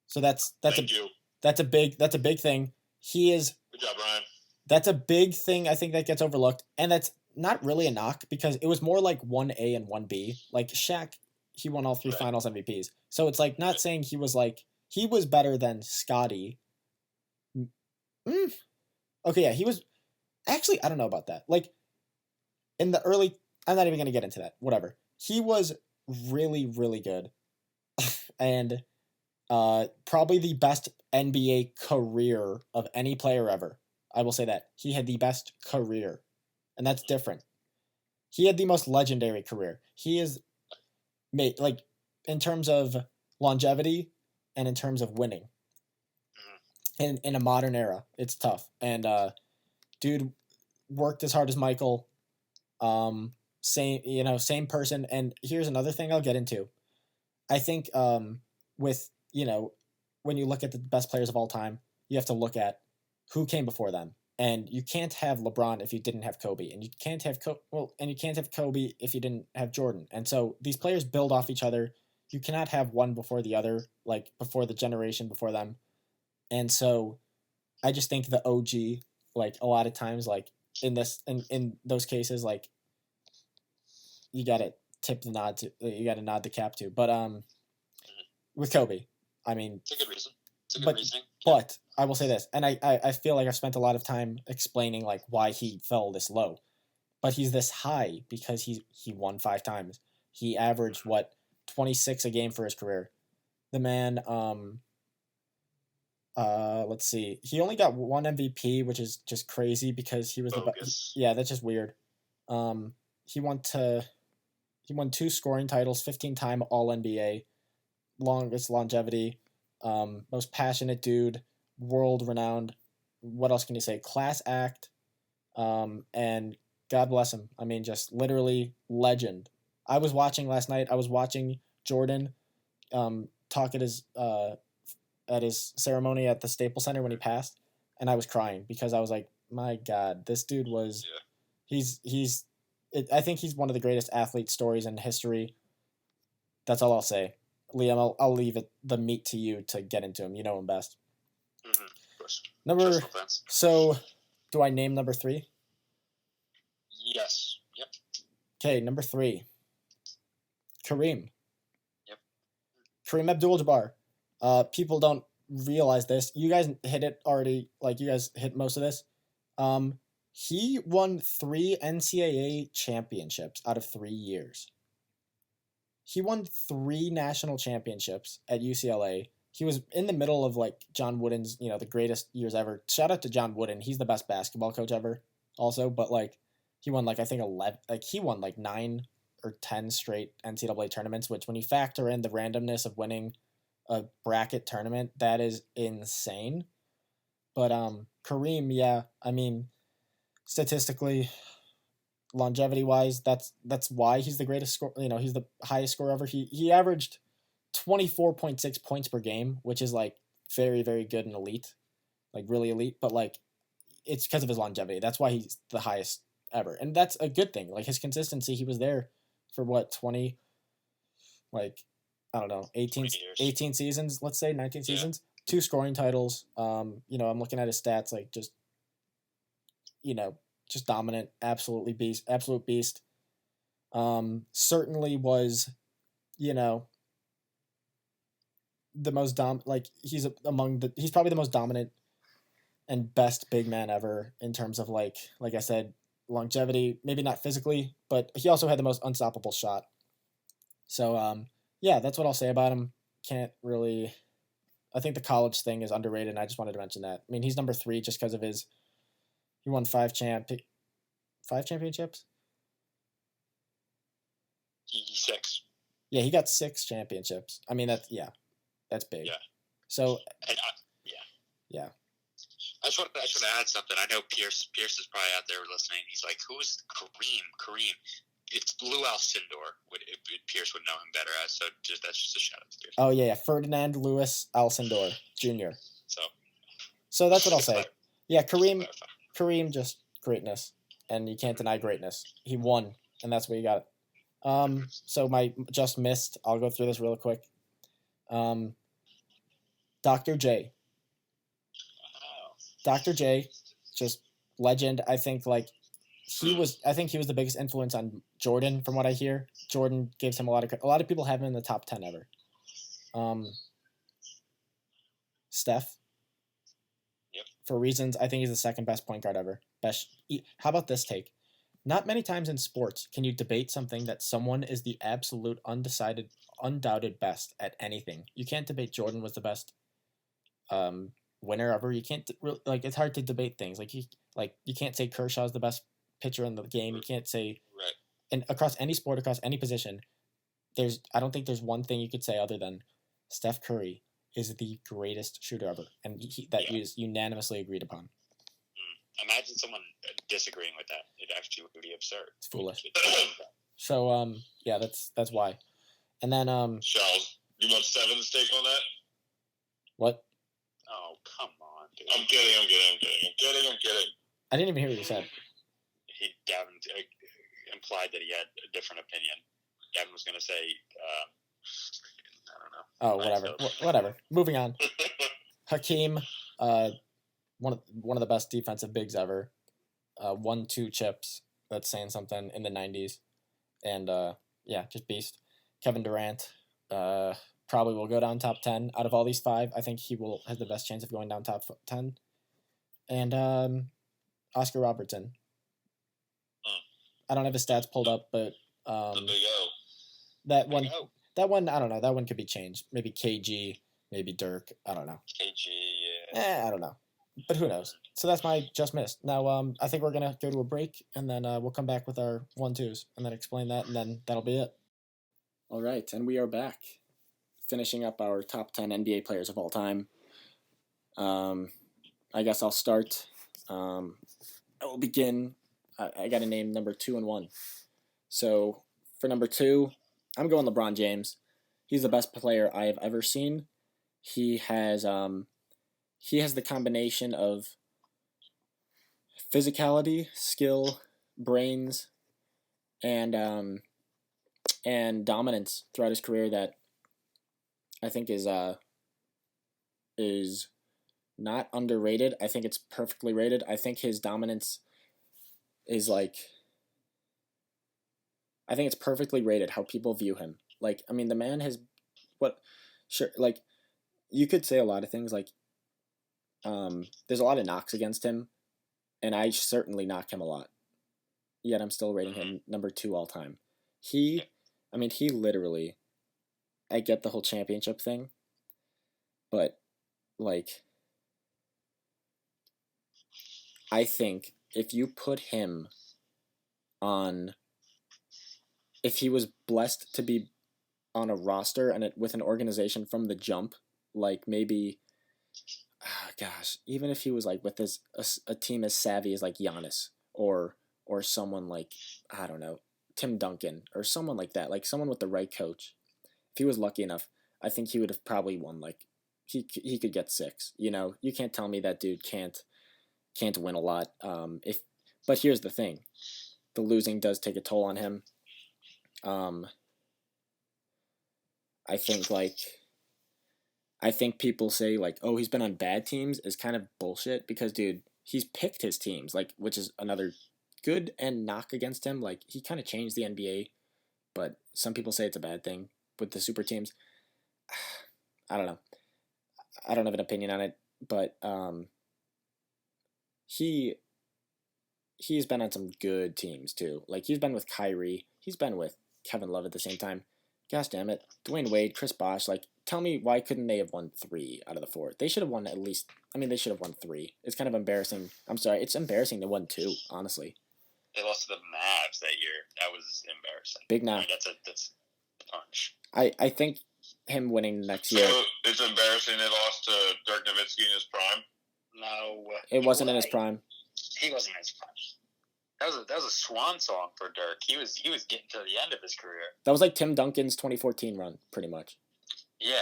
Speaker 1: So that's a big thing. He is.
Speaker 3: Good job, Ryan.
Speaker 1: That's a big thing. I think that gets overlooked, and that's not really a knock because it was more like 1A and 1B. Like Shaq, he won all 3 Finals MVPs. So it's like not saying he was better than Scotty. Okay, yeah, he was. Actually, I don't know about that. Like in the early, I'm not even gonna get into that. Whatever. He was really, really good, and. Probably the best NBA career of any player ever. I will say that. He had the best career. And that's different. He had the most legendary career. He is made like in terms of longevity and in terms of winning. In a modern era, it's tough. And dude worked as hard as Michael. Same person. And here's another thing I'll get into. I think with when you look at the best players of all time, you have to look at who came before them. And you can't have LeBron if you didn't have Kobe. And you can't have Kobe if you didn't have Jordan. And so these players build off each other. You cannot have one before the other, like before the generation before them. And so I just think the OG, like a lot of times, like in those cases, like you gotta nod the cap to. But with Kobe. I mean,
Speaker 2: it's a good reason. It's a good reasoning.
Speaker 1: But I will say this, and I feel like I've spent a lot of time explaining like why he fell this low, but he's this high because he won 5 times. He averaged 26 a game for his career. The man, let's see, he only got 1 MVP, which is just crazy because he was the best. Yeah, that's just weird. He won 2 scoring titles, 15-time All NBA. Longest longevity, most passionate dude, world renowned. What else can you say? Class act, and God bless him. I mean, just literally legend. I was watching last night. I was watching Jordan, talk at his ceremony at the Staples Center when he passed, and I was crying because I was like, my God, this dude was. Yeah. I think he's one of the greatest athlete stories in history. That's all I'll say. Liam, I'll leave the meat to you to get into him. You know him best.
Speaker 2: Mm-hmm. Of course.
Speaker 1: So, do I name number 3?
Speaker 2: Yes. Yep.
Speaker 1: Okay, number 3. Kareem.
Speaker 2: Yep.
Speaker 1: Kareem Abdul-Jabbar. People don't realize this. You guys hit it already. Like, you guys hit most of this. He won 3 NCAA championships out of 3 years. He won 3 national championships at UCLA. He was in the middle of like John Wooden's, the greatest years ever. Shout out to John Wooden. He's the best basketball coach ever also, but like he won like I think 11 like he won like 9 or 10 straight NCAA tournaments, which when you factor in the randomness of winning a bracket tournament, that is insane. But Kareem, yeah, I mean statistically, longevity wise, that's why he's the greatest score. He's the highest scorer ever. He averaged 24.6 points per game, which is like very very good and elite, like really elite. But like it's because of his longevity. That's why he's the highest ever, and that's a good thing. Like his consistency, he was there for what 20, like I don't know 18 seasons, let's say 19 seasons, 2 scoring titles. I'm looking at his stats, like just just dominant, absolute beast. Certainly was, the most like he's probably the most dominant and best big man ever in terms of like I said, longevity, maybe not physically, but he also had the most unstoppable shot. So yeah, that's what I'll say about him. Can't really I think the college thing is underrated, and I just wanted to mention that. I mean, he's number 3 just because of he won 5 championships?
Speaker 2: 6.
Speaker 1: Yeah, he got 6 championships. I mean, that's big.
Speaker 2: Yeah.
Speaker 1: So,
Speaker 2: yeah. I just want to add something. I know Pierce is probably out there listening. He's like, who's Kareem? It's Lou Alcindor. Pierce would know him better as. So that's just a shout out to Pierce.
Speaker 1: Oh yeah, Ferdinand Louis Alcindor Jr. So that's what I'll say. Yeah, Kareem just greatness, and you can't deny greatness. He won, and that's what you got. So my just missed. I'll go through this real quick. Dr. J. Dr. J, just legend. I think he was the biggest influence on Jordan, from what I hear. Jordan gives him a lot of people have him in the top 10 ever. Steph.
Speaker 2: Yep.
Speaker 1: For reasons, I think he's the second best point guard ever. How about this take? Not many times in sports can you debate something that someone is the absolute undoubted best at anything. You can't debate Jordan was the best winner ever. You can't it's hard to debate things. You can't say Kershaw's the best pitcher in the game. You can't say
Speaker 2: right.
Speaker 1: And across any sport, across any position, I don't think there's one thing you could say other than Steph Curry is the greatest shooter ever, and is unanimously agreed upon.
Speaker 2: Imagine someone disagreeing with that. It actually would be absurd.
Speaker 1: It's foolish. So yeah, that's why. And then
Speaker 3: Charles, you want Seven's take on that?
Speaker 1: What?
Speaker 2: Oh, come on, dude.
Speaker 3: I'm kidding.
Speaker 1: I didn't even hear what you said.
Speaker 2: Gavin implied that he had a different opinion. Gavin was going to say, I don't know.
Speaker 1: Oh, whatever. Moving on. Hakeem, one of the best defensive bigs ever. Won 2 chips. That's saying something in the 90s. And yeah, just beast. Kevin Durant, probably will go down top 10 out of all these 5. I think he has the best chance of going down top 10. And Oscar Robertson. I don't have his stats pulled up, but
Speaker 3: the Big O.
Speaker 1: That one, I don't know. That one could be changed. Maybe KG, maybe Dirk. I don't know.
Speaker 2: KG, yeah.
Speaker 1: I don't know. But who knows? So that's my just missed. Now, I think we're going to go to a break, and then we'll come back with our 1-2s, and then explain that, and then that'll be it. All right, and we are back, finishing up our top 10 NBA players of all time. I guess I'll start. I will begin. I got to name number 2 and 1. So for number 2, I'm going LeBron James. He's the best player I have ever seen. He has the combination of physicality, skill, brains, and dominance throughout his career that I think is not underrated. I think it's perfectly rated. I think his dominance is I think it's perfectly rated how people view him. I mean, the man has you could say a lot of things there's a lot of knocks against him, and I certainly knock him a lot. Yet I'm still rating him number 2 all time. He literally. I get the whole championship thing, but like, I think if you put him on, if he was blessed to be on a roster and with an organization from the jump, like maybe, gosh, even if he was like with a team as savvy as like Giannis or someone like, I don't know, Tim Duncan or someone like that, like someone with the right coach. If he was lucky enough, I think he would have probably won. Like he could get 6. You know, you can't tell me that dude can't win a lot. But here's the thing, the losing does take a toll on him. I think people say like, oh, he's been on bad teams is kind of bullshit because dude, he's picked his teams, like, which is another good and knock against him. Like he kind of changed the NBA, but some people say it's a bad thing with the super teams. I don't know. I don't have an opinion on it, but he's been on some good teams too. Like he's been with Kyrie, he's been with Kevin Love at the same time. Gosh damn it, Dwayne Wade, Chris Bosh. Like, tell me why couldn't they have won 3 out of the 4? They should have won at least. I mean, they should have won 3. It's kind of embarrassing. I'm sorry, it's embarrassing to win 2. Honestly,
Speaker 2: they lost to the Mavs that year. That was embarrassing.
Speaker 1: Big knock.
Speaker 2: I mean, that's a punch.
Speaker 1: I think him winning next year.
Speaker 3: So it's embarrassing they lost to Dirk Nowitzki in his prime?
Speaker 2: No.
Speaker 1: It wasn't in his prime.
Speaker 2: He wasn't in his prime. That was a swan song for Dirk. He was getting to the end of his career.
Speaker 1: That was like Tim Duncan's 2014 run, pretty much.
Speaker 2: Yeah.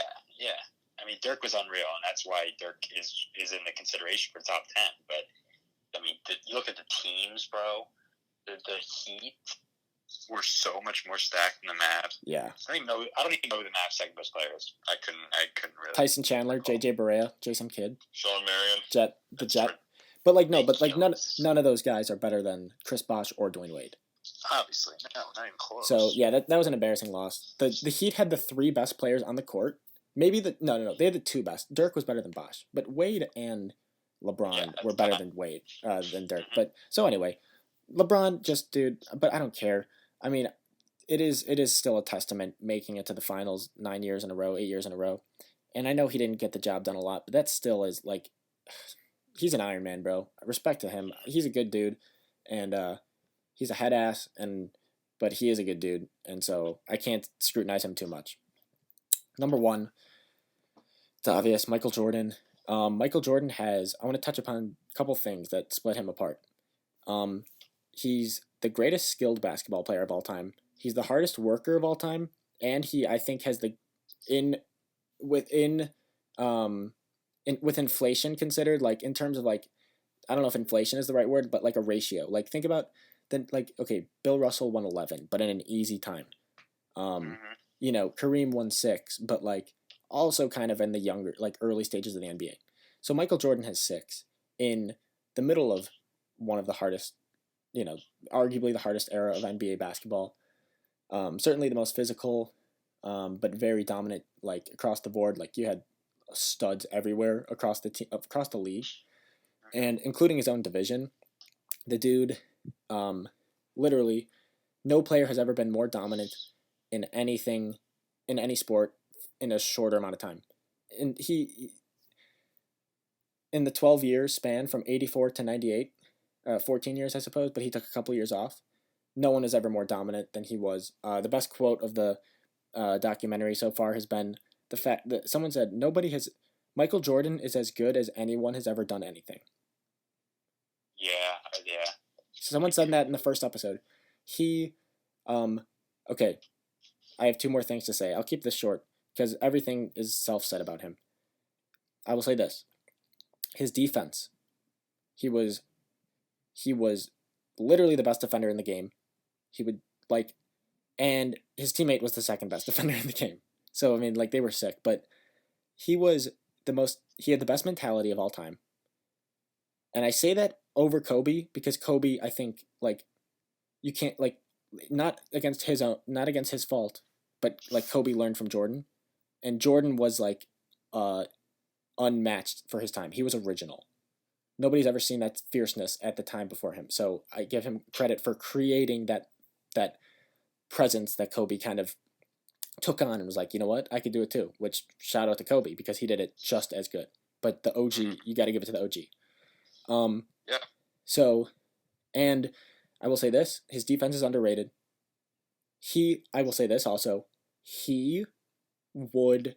Speaker 2: I mean, Dirk was unreal, and that's why Dirk is in the consideration for top 10. But I mean, you look at the teams, bro. The Heat were so much more stacked than the Mavs.
Speaker 1: Yeah.
Speaker 2: I don't even know who the Mavs' second best player is. I couldn't really.
Speaker 1: Tyson Chandler, JJ Barea, Jason Kidd,
Speaker 3: Sean Marion,
Speaker 1: Jet. But like no, but like none of those guys are better than Chris Bosh or Dwayne Wade.
Speaker 2: Obviously, no, not even close.
Speaker 1: So yeah, that was an embarrassing loss. The Heat had the 3 best players on the court. Maybe no, they had the 2 best. Dirk was better than Bosh, but Wade and LeBron were better than than Dirk. But so anyway, LeBron just dude. But I don't care. I mean, it is still a testament making it to the finals 9 years in a row, 8 years in a row, and I know he didn't get the job done a lot, but that still is like. He's an Iron Man, bro. Respect to him. He's a good dude, and he's a head ass, but he is a good dude, and so I can't scrutinize him too much. Number 1, it's obvious, Michael Jordan. Michael Jordan has. I want to touch upon a couple things that split him apart. He's the greatest skilled basketball player of all time. He's the hardest worker of all time, and he, I think, has with inflation considered, like in terms of like, I don't know if inflation is the right word, but like a ratio. Like think about okay, Bill Russell won 11, but in an easy time. You know, Kareem won 6, but like also kind of in the younger, like early stages of the NBA. So Michael Jordan has 6 in the middle of one of the hardest, you know, arguably the hardest era of NBA basketball. Certainly the most physical, but very dominant, like across the board. Like you had studs everywhere across the league, and including his own division. The dude, literally, no player has ever been more dominant in anything, in any sport, in a shorter amount of time. And he, in the 12-year span from 84 to 98, 14 years I suppose, but he took a couple years off. No one is ever more dominant than he was. The best quote of the documentary so far has been the fact that someone said Michael Jordan is as good as anyone has ever done anything.
Speaker 2: Yeah.
Speaker 1: Someone said that in the first episode. Okay, I have 2 more things to say. I'll keep this short because everything is self-said about him. I will say this. His defense. He was literally the best defender in the game. And his teammate was the second best defender in the game. So, I mean, like, they were sick, but he had the best mentality of all time. And I say that over Kobe because Kobe, I think, like, you can't, like, not against his fault, but, like, Kobe learned from Jordan. And Jordan was, like, unmatched for his time. He was original. Nobody's ever seen that fierceness at the time before him. So I give him credit for creating that presence that Kobe kind of took on and was like, you know what, I could do it too. Which shout out to Kobe because he did it just as good. But the OG, you got to give it to the OG.
Speaker 2: Yeah.
Speaker 1: So, and I will say this: his defense is underrated. I will say this also: he would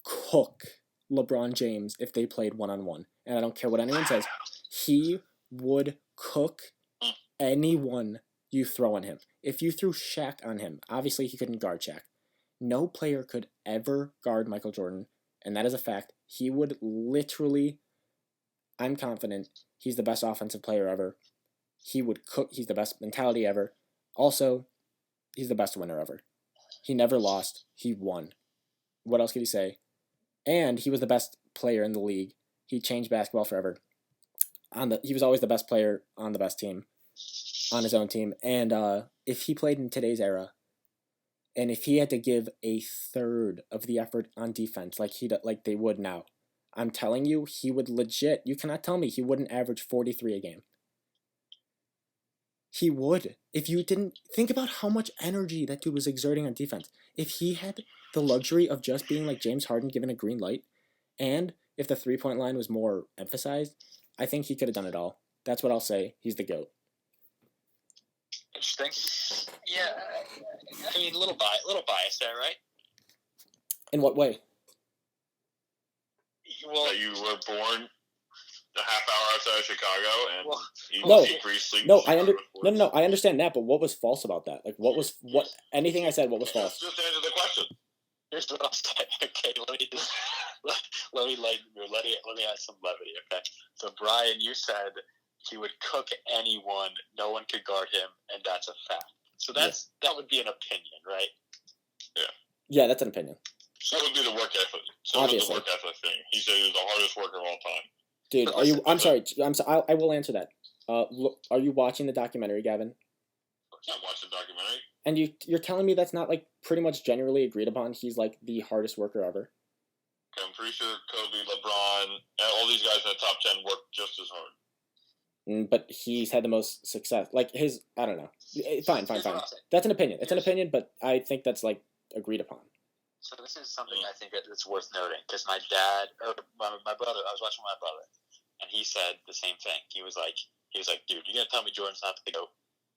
Speaker 1: cook LeBron James if they played 1-on-1. And I don't care what anyone says. He would cook anyone you throw on him. If you threw Shaq on him, obviously he couldn't guard Shaq. No player could ever guard Michael Jordan, and that is a fact. He would literally, I'm confident, he's the best offensive player ever. He would cook, he's the best mentality ever. Also, he's the best winner ever. He never lost, he won. What else could he say? And he was the best player in the league. He changed basketball forever. He was always the best player on the best team, on his own team. And if he played in today's era, and if he had to give a third of the effort on defense like they would now, I'm telling you, he would legit. You cannot tell me he wouldn't average 43 a game. He would. If you didn't think about how much energy that dude was exerting on defense. If he had the luxury of just being like James Harden given a green light, and if the 3-point line was more emphasized, I think he could have done it all. That's what I'll say. He's the GOAT.
Speaker 2: Interesting. Yeah, I mean, little bias there, right?
Speaker 1: In what way?
Speaker 2: Well,
Speaker 3: that you were born a half hour outside of Chicago and
Speaker 1: I understand that, but what was false about that? Like, anything I said, what was false?
Speaker 3: Just answer the question.
Speaker 2: Here's what I'll say. Okay, let me add some levity. Okay, so Brian, you said he would cook anyone, no one could guard him, and that's a fact. So that would be an opinion, right?
Speaker 3: Yeah.
Speaker 1: Yeah, that's an opinion.
Speaker 3: So would be the work ethic.
Speaker 1: Obviously.
Speaker 3: The work ethic thing. He said he was the hardest worker of all time.
Speaker 1: Dude, I'm sorry. I will answer that. Are you watching the documentary, Gavin?
Speaker 3: I'm watching the documentary.
Speaker 1: And you're telling me that's not like pretty much generally agreed upon? He's like the hardest worker ever.
Speaker 3: I'm pretty sure Kobe, LeBron, and all these guys in the top 10 work just as hard.
Speaker 1: But he's had the most success. Like I don't know. Fine. That's an opinion. It's an opinion, but I think that's like agreed upon.
Speaker 2: So this is something I think that's worth noting because my dad or my brother, I was watching my brother, and he said the same thing. He was like, dude, you're gonna tell me Jordan's not the GOAT?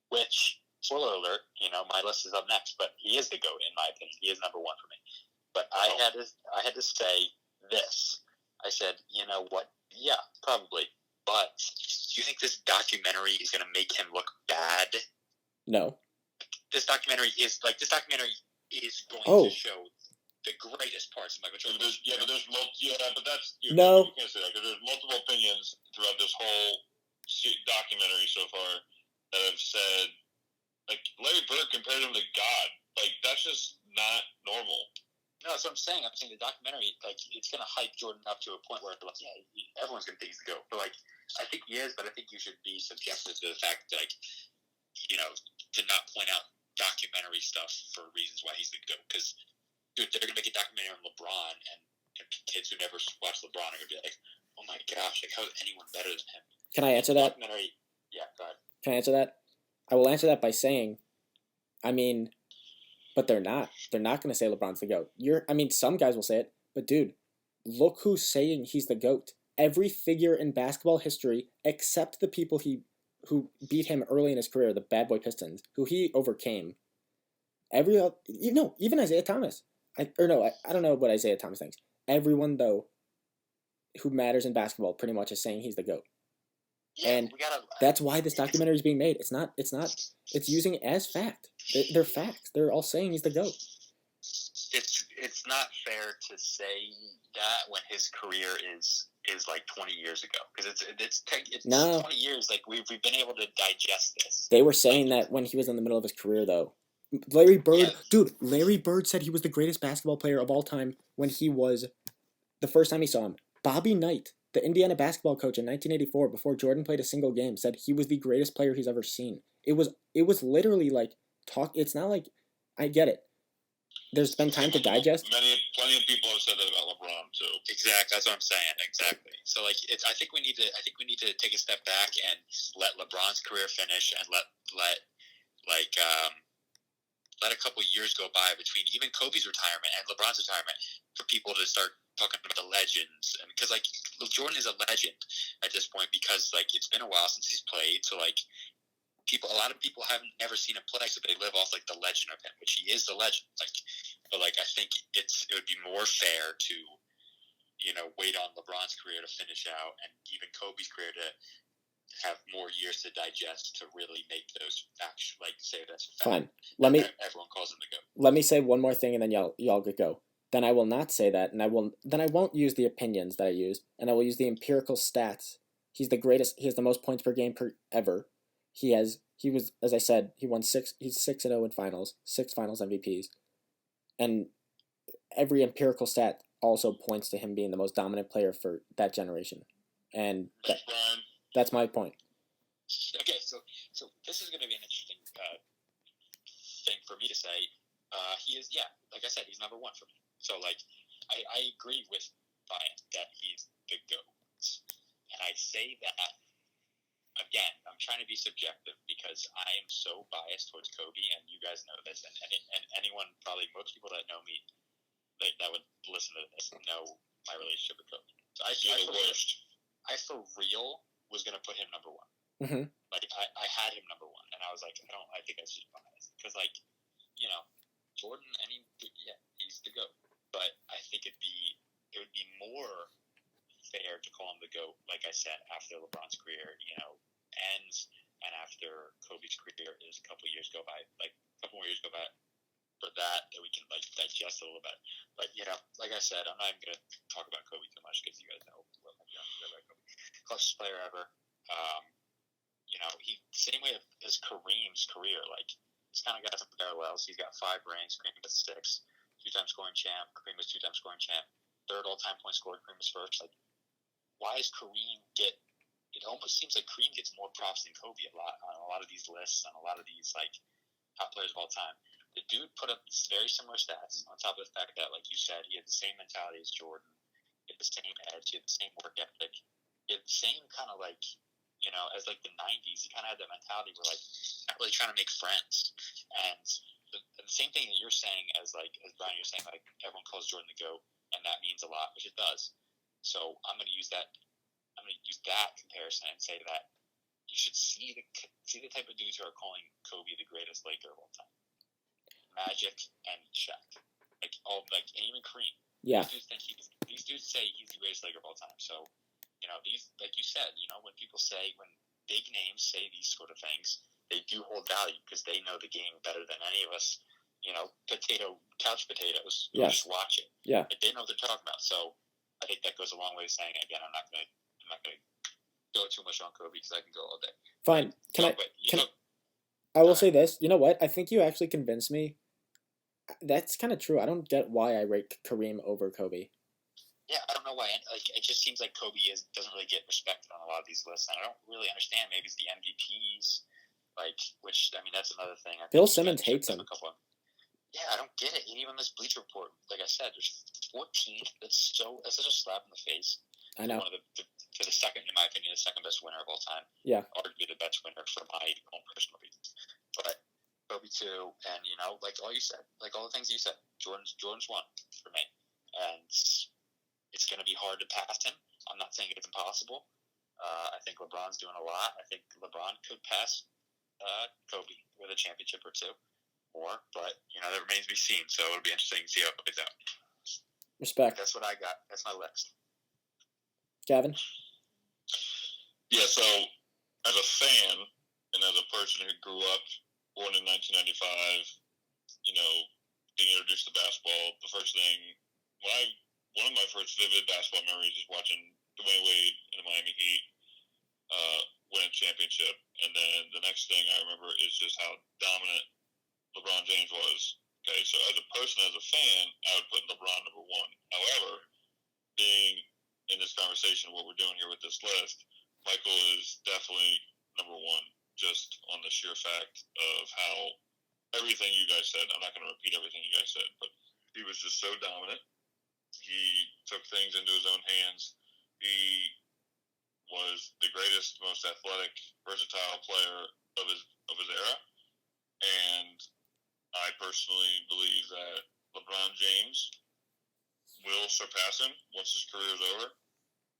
Speaker 2: Which, spoiler alert, my list is up next, but he is the GOAT in my opinion. He is number one for me. But I had to say this. I said, you know what? Yeah, probably. But do you think this documentary is gonna make him look bad?
Speaker 1: No.
Speaker 2: This documentary is going to show the greatest parts of Michael Jordan.
Speaker 3: You can't say that because there's multiple opinions throughout this whole documentary so far that have said, like, Larry Bird compared him to God. Like, that's just not normal.
Speaker 2: No, that's what I'm saying. I'm saying the documentary, like, it's going to hype Jordan up to a point where, like, yeah, everyone's going to think he's the GOAT. But, like, I think he is, but I think you should be subjective to the fact that, like, to not point out documentary stuff for reasons why he's the GOAT. Because, dude, they're going to make a documentary on LeBron, and kids who never watched LeBron are going to be like, oh my gosh, like, how is anyone better than him?
Speaker 1: Can I answer that?
Speaker 2: Yeah, go ahead.
Speaker 1: Can I answer that? I will answer that by saying, but they're not. They're not going to say LeBron's the GOAT. Some guys will say it, but dude, look who's saying he's the GOAT. Every figure in basketball history, except the people who beat him early in his career, the Bad Boy Pistons, who he overcame. Even Isaiah Thomas. I don't know what Isaiah Thomas thinks. Everyone, though, who matters in basketball pretty much is saying he's the GOAT.
Speaker 2: Yeah,
Speaker 1: and that's why this documentary is being made. It's using it as fact. They're facts. They're all saying he's the GOAT.
Speaker 2: It's not fair to say that when his career is like 20 years ago, because it's 20 years. Like we've been able to digest this.
Speaker 1: They were saying that when he was in the middle of his career, though. Larry Bird, dude. Larry Bird said he was the greatest basketball player of all time when he was the first time he saw him. Bobby Knight, the Indiana basketball coach in 1984, before Jordan played a single game, said he was the greatest player he's ever seen. It was literally like talk. It's not like I get it. there's been time to digest.
Speaker 3: Plenty of people have said that about LeBron too.
Speaker 2: Exactly, that's what I'm saying. Exactly. So like, I think we need to take a step back and let LeBron's career finish, and let a couple of years go by between even Kobe's retirement and LeBron's retirement for people to start talking about the legends. And because like Jordan is a legend at this point, because like it's been a while since he's played, so like a lot of people haven't never seen him play, so they live off like the legend of him, which he is the legend. Like, but like I think it would be more fair to, you know, wait on LeBron's career to finish out, and even Kobe's career to have more years to digest to really make those facts, like say that's
Speaker 1: fine.
Speaker 2: Everyone calls him the GOAT.
Speaker 1: Let me say one more thing, and then y'all could go. Then I will not say that, and I won't use the opinions that I use, and I will use the empirical stats. He's the greatest. He has the most points per game ever. He was, as I said, he won 6. He's 6-0 in finals, 6 finals MVPs, and every empirical stat also points to him being the most dominant player for that generation, and that's my point.
Speaker 2: Okay, so this is going to be an interesting thing for me to say. He is, yeah, like I said, he's number one for me. So like, I agree with Brian that he's the GOAT, and I say that. Again, I'm trying to be subjective because I am so biased towards Kobe, and you guys know this, and anyone, probably most people that know me, that would listen to this, know my relationship with Kobe. So I for real was going to put him number one.
Speaker 1: Mm-hmm.
Speaker 2: Like, I had him number one, and I was like, I think that's just biased. Because, like, you know, Jordan, he's the GOAT. But I think it would be more fair to call him the GOAT, like I said, after LeBron's career, you know, ends, and after Kobe's career is a couple of years go by, like a couple more years go by for that we can like digest a little bit. But you know, like I said, I'm not even gonna talk about Kobe too much because you guys know what I'm about Kobe. Clutchest player ever. You know, he same way as Kareem's career. Like he's kind of got some parallels. He's got 5 rings. Kareem got 6. 2-time scoring champ. Kareem was 2-time scoring champ. 3rd all-time point scorer. Kareem was 1st. Like, why is Kareem get? It almost seems like Kareem gets more props than Kobe on a lot of these lists, on a lot of these like top players of all time. The dude put up very similar stats on top of the fact that, like you said, he had the same mentality as Jordan. He had the same edge. He had the same work ethic. He had the same kind of like, you know, as like the 90s. He kind of had that mentality where like not really trying to make friends. And the same thing that you're saying as Brian, you're saying like everyone calls Jordan the GOAT, and that means a lot, which it does. So I'm going to use that comparison and say that you should see the type of dudes who are calling Kobe the greatest Laker of all time. Magic and Shaq, and even Kareem.
Speaker 1: Yeah.
Speaker 2: These dudes say he's the greatest Laker of all time. So, you know, these, like you said, you know, when big names say these sort of things, they do hold value because they know the game better than any of us. You know, couch potatoes who just watch it.
Speaker 1: Yeah.
Speaker 2: Like, they know what they're talking about. So I think that goes a long way to saying, again, I'm not gonna go too much on Kobe because I can go all day.
Speaker 1: Fine. I will say this. You know what? I think you actually convinced me. That's kind of true. I don't get why I rate Kareem over Kobe.
Speaker 2: Yeah, I don't know why. Like, it just seems like Kobe doesn't really get respected on a lot of these lists, and I don't really understand. Maybe it's the MVPs, which I mean, that's another thing.
Speaker 1: Bill Simmons hates him.
Speaker 2: Yeah, I don't get it. And even this Bleacher Report, like I said, there's 14. That's such a slap in the face.
Speaker 1: I know.
Speaker 2: One of for the second, in my opinion, the second best winner of all time.
Speaker 1: Yeah.
Speaker 2: Arguably the best winner for my own personal reasons. But Kobe too, and you know, like all you said, like all the things you said, Jordan's one for me, and it's going to be hard to pass him. I'm not saying it's impossible. I think LeBron's doing a lot. I think LeBron could pass Kobe with a championship or 2 more, but you know that remains to be seen. So it'll be interesting to see how it plays out.
Speaker 1: Respect.
Speaker 2: That's what I got. That's my list.
Speaker 1: Gavin?
Speaker 3: Yeah, so as a fan and as a person who grew up, born in 1995, you know, being introduced to basketball, the first thing, one of my first vivid basketball memories is watching Dwayne Wade in the Miami Heat win a championship. And then the next thing I remember is just how dominant LeBron James was. Okay, so as a person, as a fan, I would put LeBron number 1. However, being in this conversation, what we're doing here with this list, Michael is definitely number 1, just on the sheer fact of how everything you guys said. I'm not going to repeat everything you guys said, but he was just so dominant. He took things into his own hands. He was the greatest, most athletic, versatile player of his era, and I personally believe that LeBron James will surpass him once his career is over,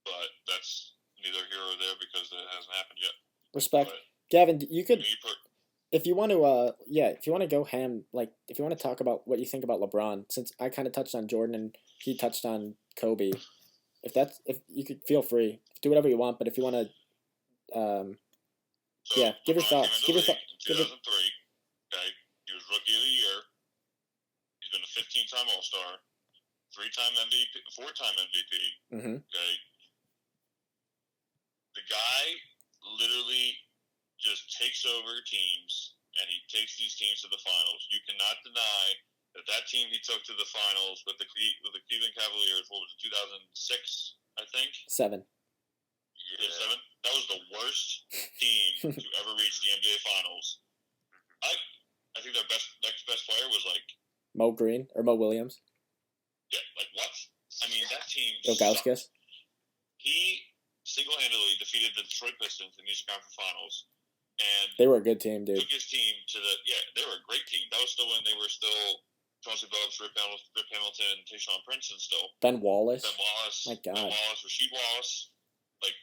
Speaker 3: but that's neither here or there because it hasn't happened yet.
Speaker 1: Respect.
Speaker 3: But
Speaker 1: Gavin, you could, if you want to, if you want to go ham, like, if you want to talk about what you think about LeBron, since I kind of touched on Jordan and he touched on Kobe, if you could feel free, do whatever you want, but if you want to, give your thoughts.
Speaker 3: Give your thoughts. In 2003, okay, he was Rookie of the Year. He's been a 15-time All-Star, 3-time MVP, 4-time MVP.
Speaker 1: Mm-hmm.
Speaker 3: Okay, the guy literally just takes over teams, and he takes these teams to the finals. You cannot deny that team he took to the finals with the Cleveland Cavaliers. What was it, 2006? I think
Speaker 1: 7.
Speaker 3: Yeah, 7. That was the worst team to ever reach the NBA Finals. I think their next best player was like
Speaker 1: Mo Williams.
Speaker 3: Yeah, like what? I mean, that team.
Speaker 1: Ilgauskas.
Speaker 3: He single-handedly defeated the Detroit Pistons in the Eastern Conference Finals, and
Speaker 1: they were a good team, dude.
Speaker 3: Took his team to they were a great team. That was still when they were still Chauncey Billups, Rip Hamilton, Tayshaun Princeton still.
Speaker 1: Ben Wallace.
Speaker 3: My God. Ben Wallace, Rasheed Wallace, like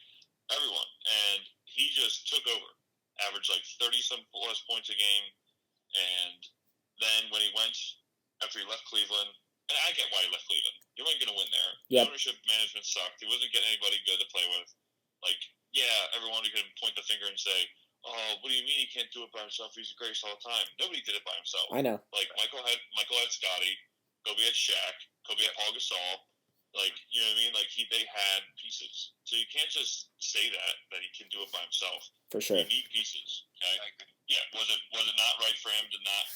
Speaker 3: everyone, and he just took over. Averaged like 30-some plus points a game, and then when he went after he left Cleveland, and I get why he left Cleveland. You weren't going to win there.
Speaker 1: Yep.
Speaker 3: The ownership management sucked. He wasn't getting anybody good to play with. Like, yeah, everyone could point the finger and say, "Oh, what do you mean he can't do it by himself? He's the greatest all the time." Nobody did it by himself.
Speaker 1: I know.
Speaker 3: Like Michael had Scotty, Kobe had Shaq, Kobe had Paul Gasol. Like, you know what I mean? Like they had pieces. So you can't just say that he can do it by himself.
Speaker 1: For sure.
Speaker 3: You need pieces. Okay. Yeah. Was it not right for him to not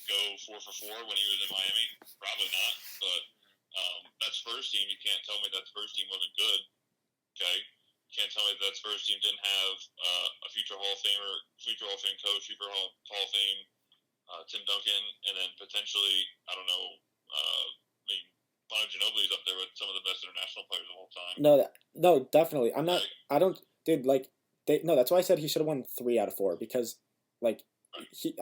Speaker 3: go 4 for 4 when he was in Miami? Probably not. But that Spurs team, you can't tell me that Spurs team wasn't good. Okay. You can't tell me that Spurs team didn't have a future Hall of Famer, future Hall of Fame coach, future Hall of Fame Tim Duncan, and then potentially, I don't know, Manu Ginobili's up there with some of the best international players of all time.
Speaker 1: No, definitely. I'm not. I don't, dude. Like that's why I said he should have won 3 out of 4 because, like, he.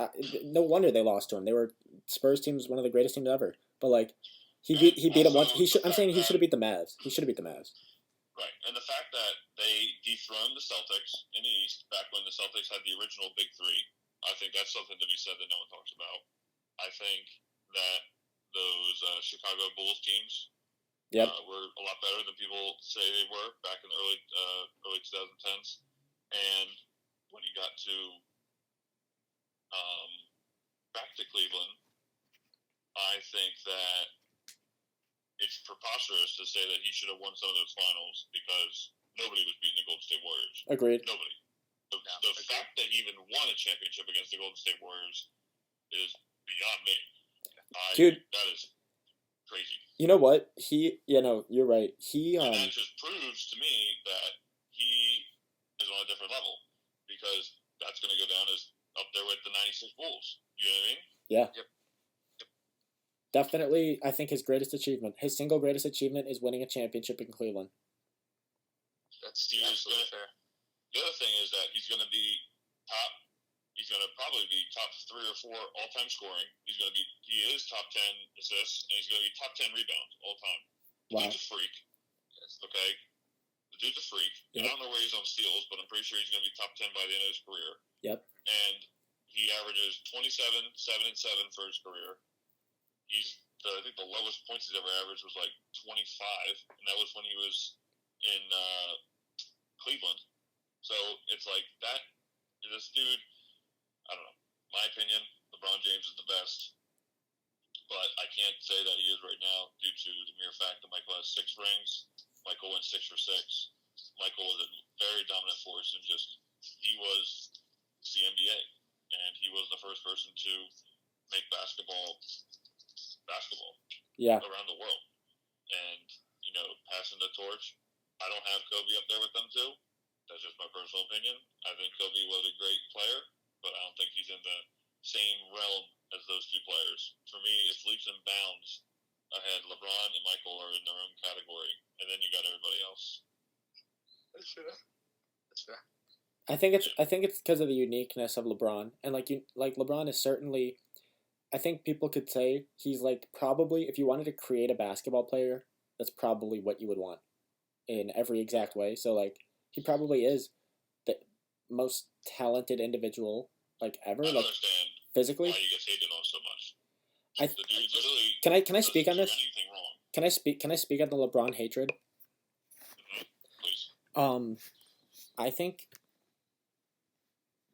Speaker 1: No wonder they lost to him. They were Spurs teams, one of the greatest teams ever. But like, he beat him once. I'm saying he should have beat the Mavs. He should have beat the Mavs.
Speaker 3: Right, and the fact that they dethroned the Celtics in the East back when the Celtics had the original Big Three, I think that's something to be said that no one talks about. I think that those Chicago Bulls teams were a lot better than people say they were back in the early 2010s. And when he got to back to Cleveland, I think that it's preposterous to say that he should have won some of those finals because nobody was beating the Golden State Warriors.
Speaker 1: Agreed.
Speaker 3: Nobody. The fact that he even won a championship against the Golden State Warriors is beyond me.
Speaker 1: Dude,
Speaker 3: that is crazy.
Speaker 1: You know what? You're right.
Speaker 3: And that just proves to me that he is on a different level because that's going to go down as up there with the '96 Bulls. You know what I mean?
Speaker 1: Yeah.
Speaker 3: Yep.
Speaker 1: Definitely, I think his greatest achievement, his single greatest achievement, is winning a championship in Cleveland.
Speaker 2: That's absolutely fair.
Speaker 3: The other thing is that he's going to be top. He's going to probably be top 3 or 4 all-time scoring. He is top 10 assists, and he's going to be top 10 rebounds all time.
Speaker 1: Wow.
Speaker 3: The dude's a freak. Okay? The dude's a freak.
Speaker 1: Yep.
Speaker 3: I don't know where he's on steals, but I'm pretty sure he's going to be top 10 by the end of his career.
Speaker 1: Yep.
Speaker 3: And he averages 27, 7, and 7 for his career. I think the lowest points he's ever averaged was like 25, and that was when he was in Cleveland. So it's like that. This dude, I don't know. My opinion, LeBron James is the best, but I can't say that he is right now due to the mere fact that Michael has 6 rings. Michael went 6 for 6. Michael was a very dominant force, and he was the NBA, and he was the first person to make basketball around the world. And passing the torch. I don't have Kobe up there with them too. That's just my personal opinion. I think Kobe was a great player, but I don't think he's in the same realm as those two players. For me, it's leaps and bounds ahead. LeBron and Michael are in their own category, and then you got everybody else.
Speaker 2: That's fair. That's fair.
Speaker 1: I think it's because of the uniqueness of LeBron, and like LeBron is certainly. I think people could say he's like probably if you wanted to create a basketball player, that's probably what you would want in every exact way. So like he probably is the most talented individual like ever,
Speaker 3: I don't
Speaker 1: like
Speaker 3: understand
Speaker 1: physically.
Speaker 3: why he gets hated on so much.
Speaker 1: I
Speaker 3: The dude literally
Speaker 1: can I speak on
Speaker 3: doesn't
Speaker 1: this?
Speaker 3: do anything wrong.
Speaker 1: Can I speak on the LeBron hatred?
Speaker 3: Please.
Speaker 1: I think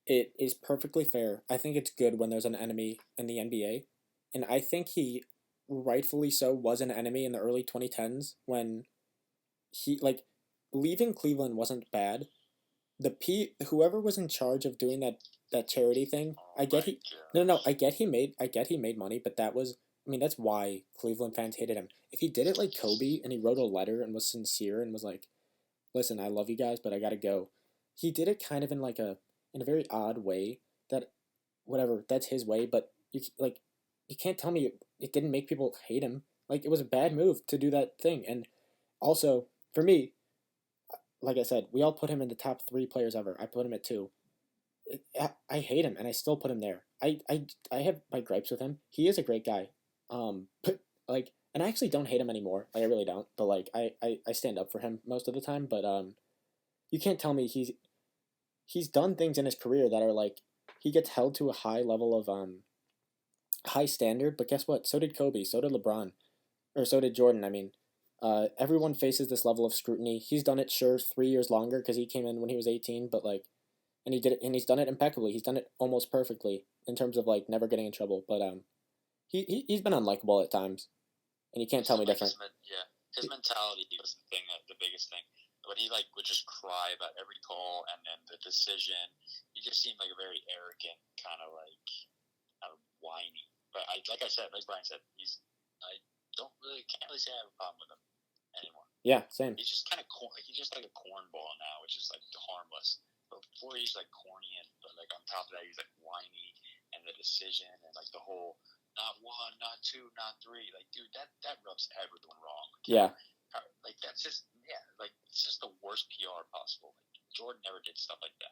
Speaker 1: it is perfectly fair. I think it's good when there's an enemy in the NBA, and I think he rightfully so was an enemy in the early 2010s when he like leaving Cleveland wasn't bad. Whoever was in charge of doing that charity thing, I get he no, I get he made money, but that was I mean that's why Cleveland fans hated him. If he did it like Kobe and he wrote a letter and was sincere and was like, "Listen, I love you guys, but I got to go." He did it kind of in a very odd way that whatever, that's his way, but you can't tell me it didn't make people hate him. Like it was a bad move to do that thing. And also, for me, like I said, we all put him in the top 3 players ever. I put him at 2. I hate him, and I still put him there. I have my gripes with him. He is a great guy, but like, and I actually don't hate him anymore. Like, I really don't. But like, I stand up for him most of the time. But you can't tell me he's done things in his career that are like he gets held to a high level of high standard. But guess what? So did Kobe. So did LeBron, or so did Jordan. I mean, everyone faces this level of scrutiny. He's done it, sure, 3 years longer because he came in when he was 18. But like. And he did it, and he's done it impeccably. He's done it almost perfectly in terms of like never getting in trouble. But he's been unlikable at times, and you can't tell me different.
Speaker 2: His mentality was the biggest thing. But he like would just cry about every call and then the decision. He just seemed like a very arrogant kind of whiny. But like I said, like Brian said, can't really say I have a problem with him anymore.
Speaker 1: Yeah, same.
Speaker 2: He's just kind of he's just like a cornball now, which is like harmless. But before he's like corny but like on top of that he's like whiny and the decision and like the whole not 1, not 2, not 3. Like dude, that rubs everyone wrong. Okay?
Speaker 1: Yeah.
Speaker 2: Like that's just like it's just the worst PR possible. Like Jordan never did stuff like that.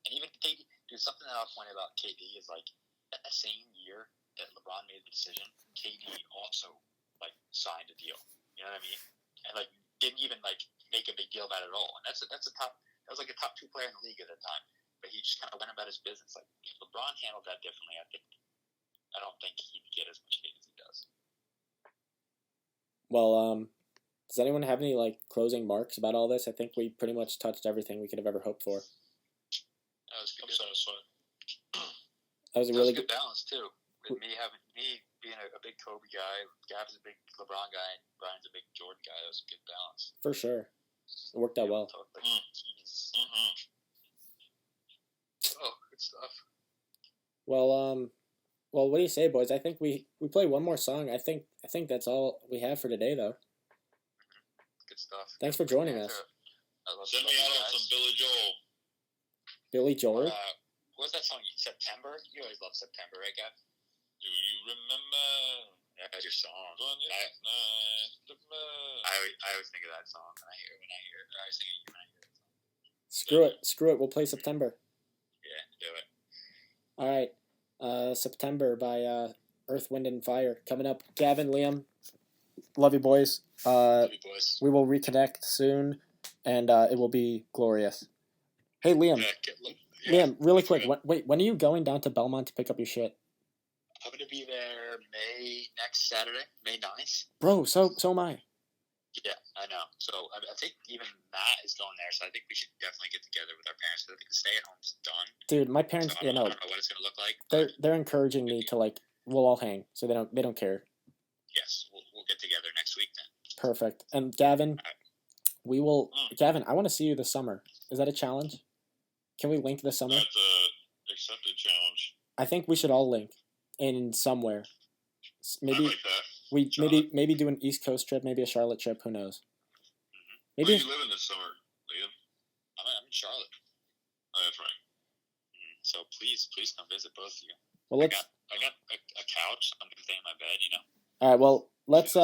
Speaker 2: And even KD, dude, something that I'll point about KD is like that same year that LeBron made the decision, KD also like signed a deal. You know what I mean? And like didn't even like make a big deal about it at all. And that's a top. That was like a top 2 player in the league at the time, but he just kind of went about his business. Like if LeBron handled that differently, I don't think he'd get as much hate as he does.
Speaker 1: Well, does anyone have any like closing marks about all this? I think we pretty much touched everything we could have ever hoped for.
Speaker 2: That was good. Satisfied.
Speaker 1: That was a really
Speaker 2: good balance too. With me being a big Kobe guy, Gav's a big LeBron guy, and Brian's a big Jordan guy. That was a good balance.
Speaker 1: For sure. It worked out well.
Speaker 2: Oh, good stuff.
Speaker 1: Well, what do you say, boys? I think we play one more song. I think that's all we have for today, though.
Speaker 2: Good stuff.
Speaker 1: Thanks for joining us.
Speaker 3: Send me out on some Billy Joel.
Speaker 1: Billy Joel?
Speaker 2: What's that song? September? You always love September, right, Gav?
Speaker 3: Do you remember?
Speaker 2: Yeah, that's your song. I always think of that song when I hear it. I always think of you when I hear that song.
Speaker 1: Screw it. We'll play September.
Speaker 2: Yeah, do it.
Speaker 1: All right. September by Earth, Wind, and Fire coming up. Gavin, Liam, love you, boys.
Speaker 2: Love you, boys.
Speaker 1: We will reconnect soon, and it will be glorious. Hey, Liam. Liam, really quick. When are you going down to Belmont to pick up your shit?
Speaker 2: I'm going to be there next Saturday, May 9th.
Speaker 1: Bro, so am I.
Speaker 2: Yeah, I know. So I think even Matt is going there, so I think we should definitely get together with our parents. I think the stay-at-home's done.
Speaker 1: Dude, my parents,
Speaker 2: so I don't know what it's going to look like.
Speaker 1: They're encouraging me to like, we'll all hang, so they don't care.
Speaker 2: Yes, we'll get together next week then.
Speaker 1: Perfect. And Gavin, we will. Gavin, I want to see you this summer. Is that a challenge? Can we link this summer?
Speaker 3: That's a accepted challenge.
Speaker 1: I think we should all link in somewhere. Maybe
Speaker 3: I like that.
Speaker 1: maybe do an East Coast trip, maybe a Charlotte trip. Who knows?
Speaker 3: Maybe. Where are you living this summer, Liam?
Speaker 2: I'm in Charlotte.
Speaker 3: Oh, that's right.
Speaker 2: So please come visit both of you.
Speaker 1: Well,
Speaker 2: I got a couch. I'm gonna stay in my bed. You know.
Speaker 1: All right. Well, let's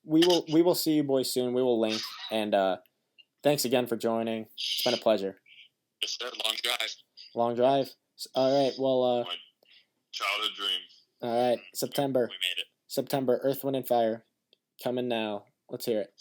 Speaker 1: we will see you boys soon. We will link, and thanks again for joining. It's been a pleasure.
Speaker 2: Yes, sir. Long drive.
Speaker 1: Long drive. All right. Well.
Speaker 3: My childhood dream.
Speaker 1: All right. September.
Speaker 2: We made it.
Speaker 1: September. Earth, Wind, and Fire. Coming now. Let's hear it.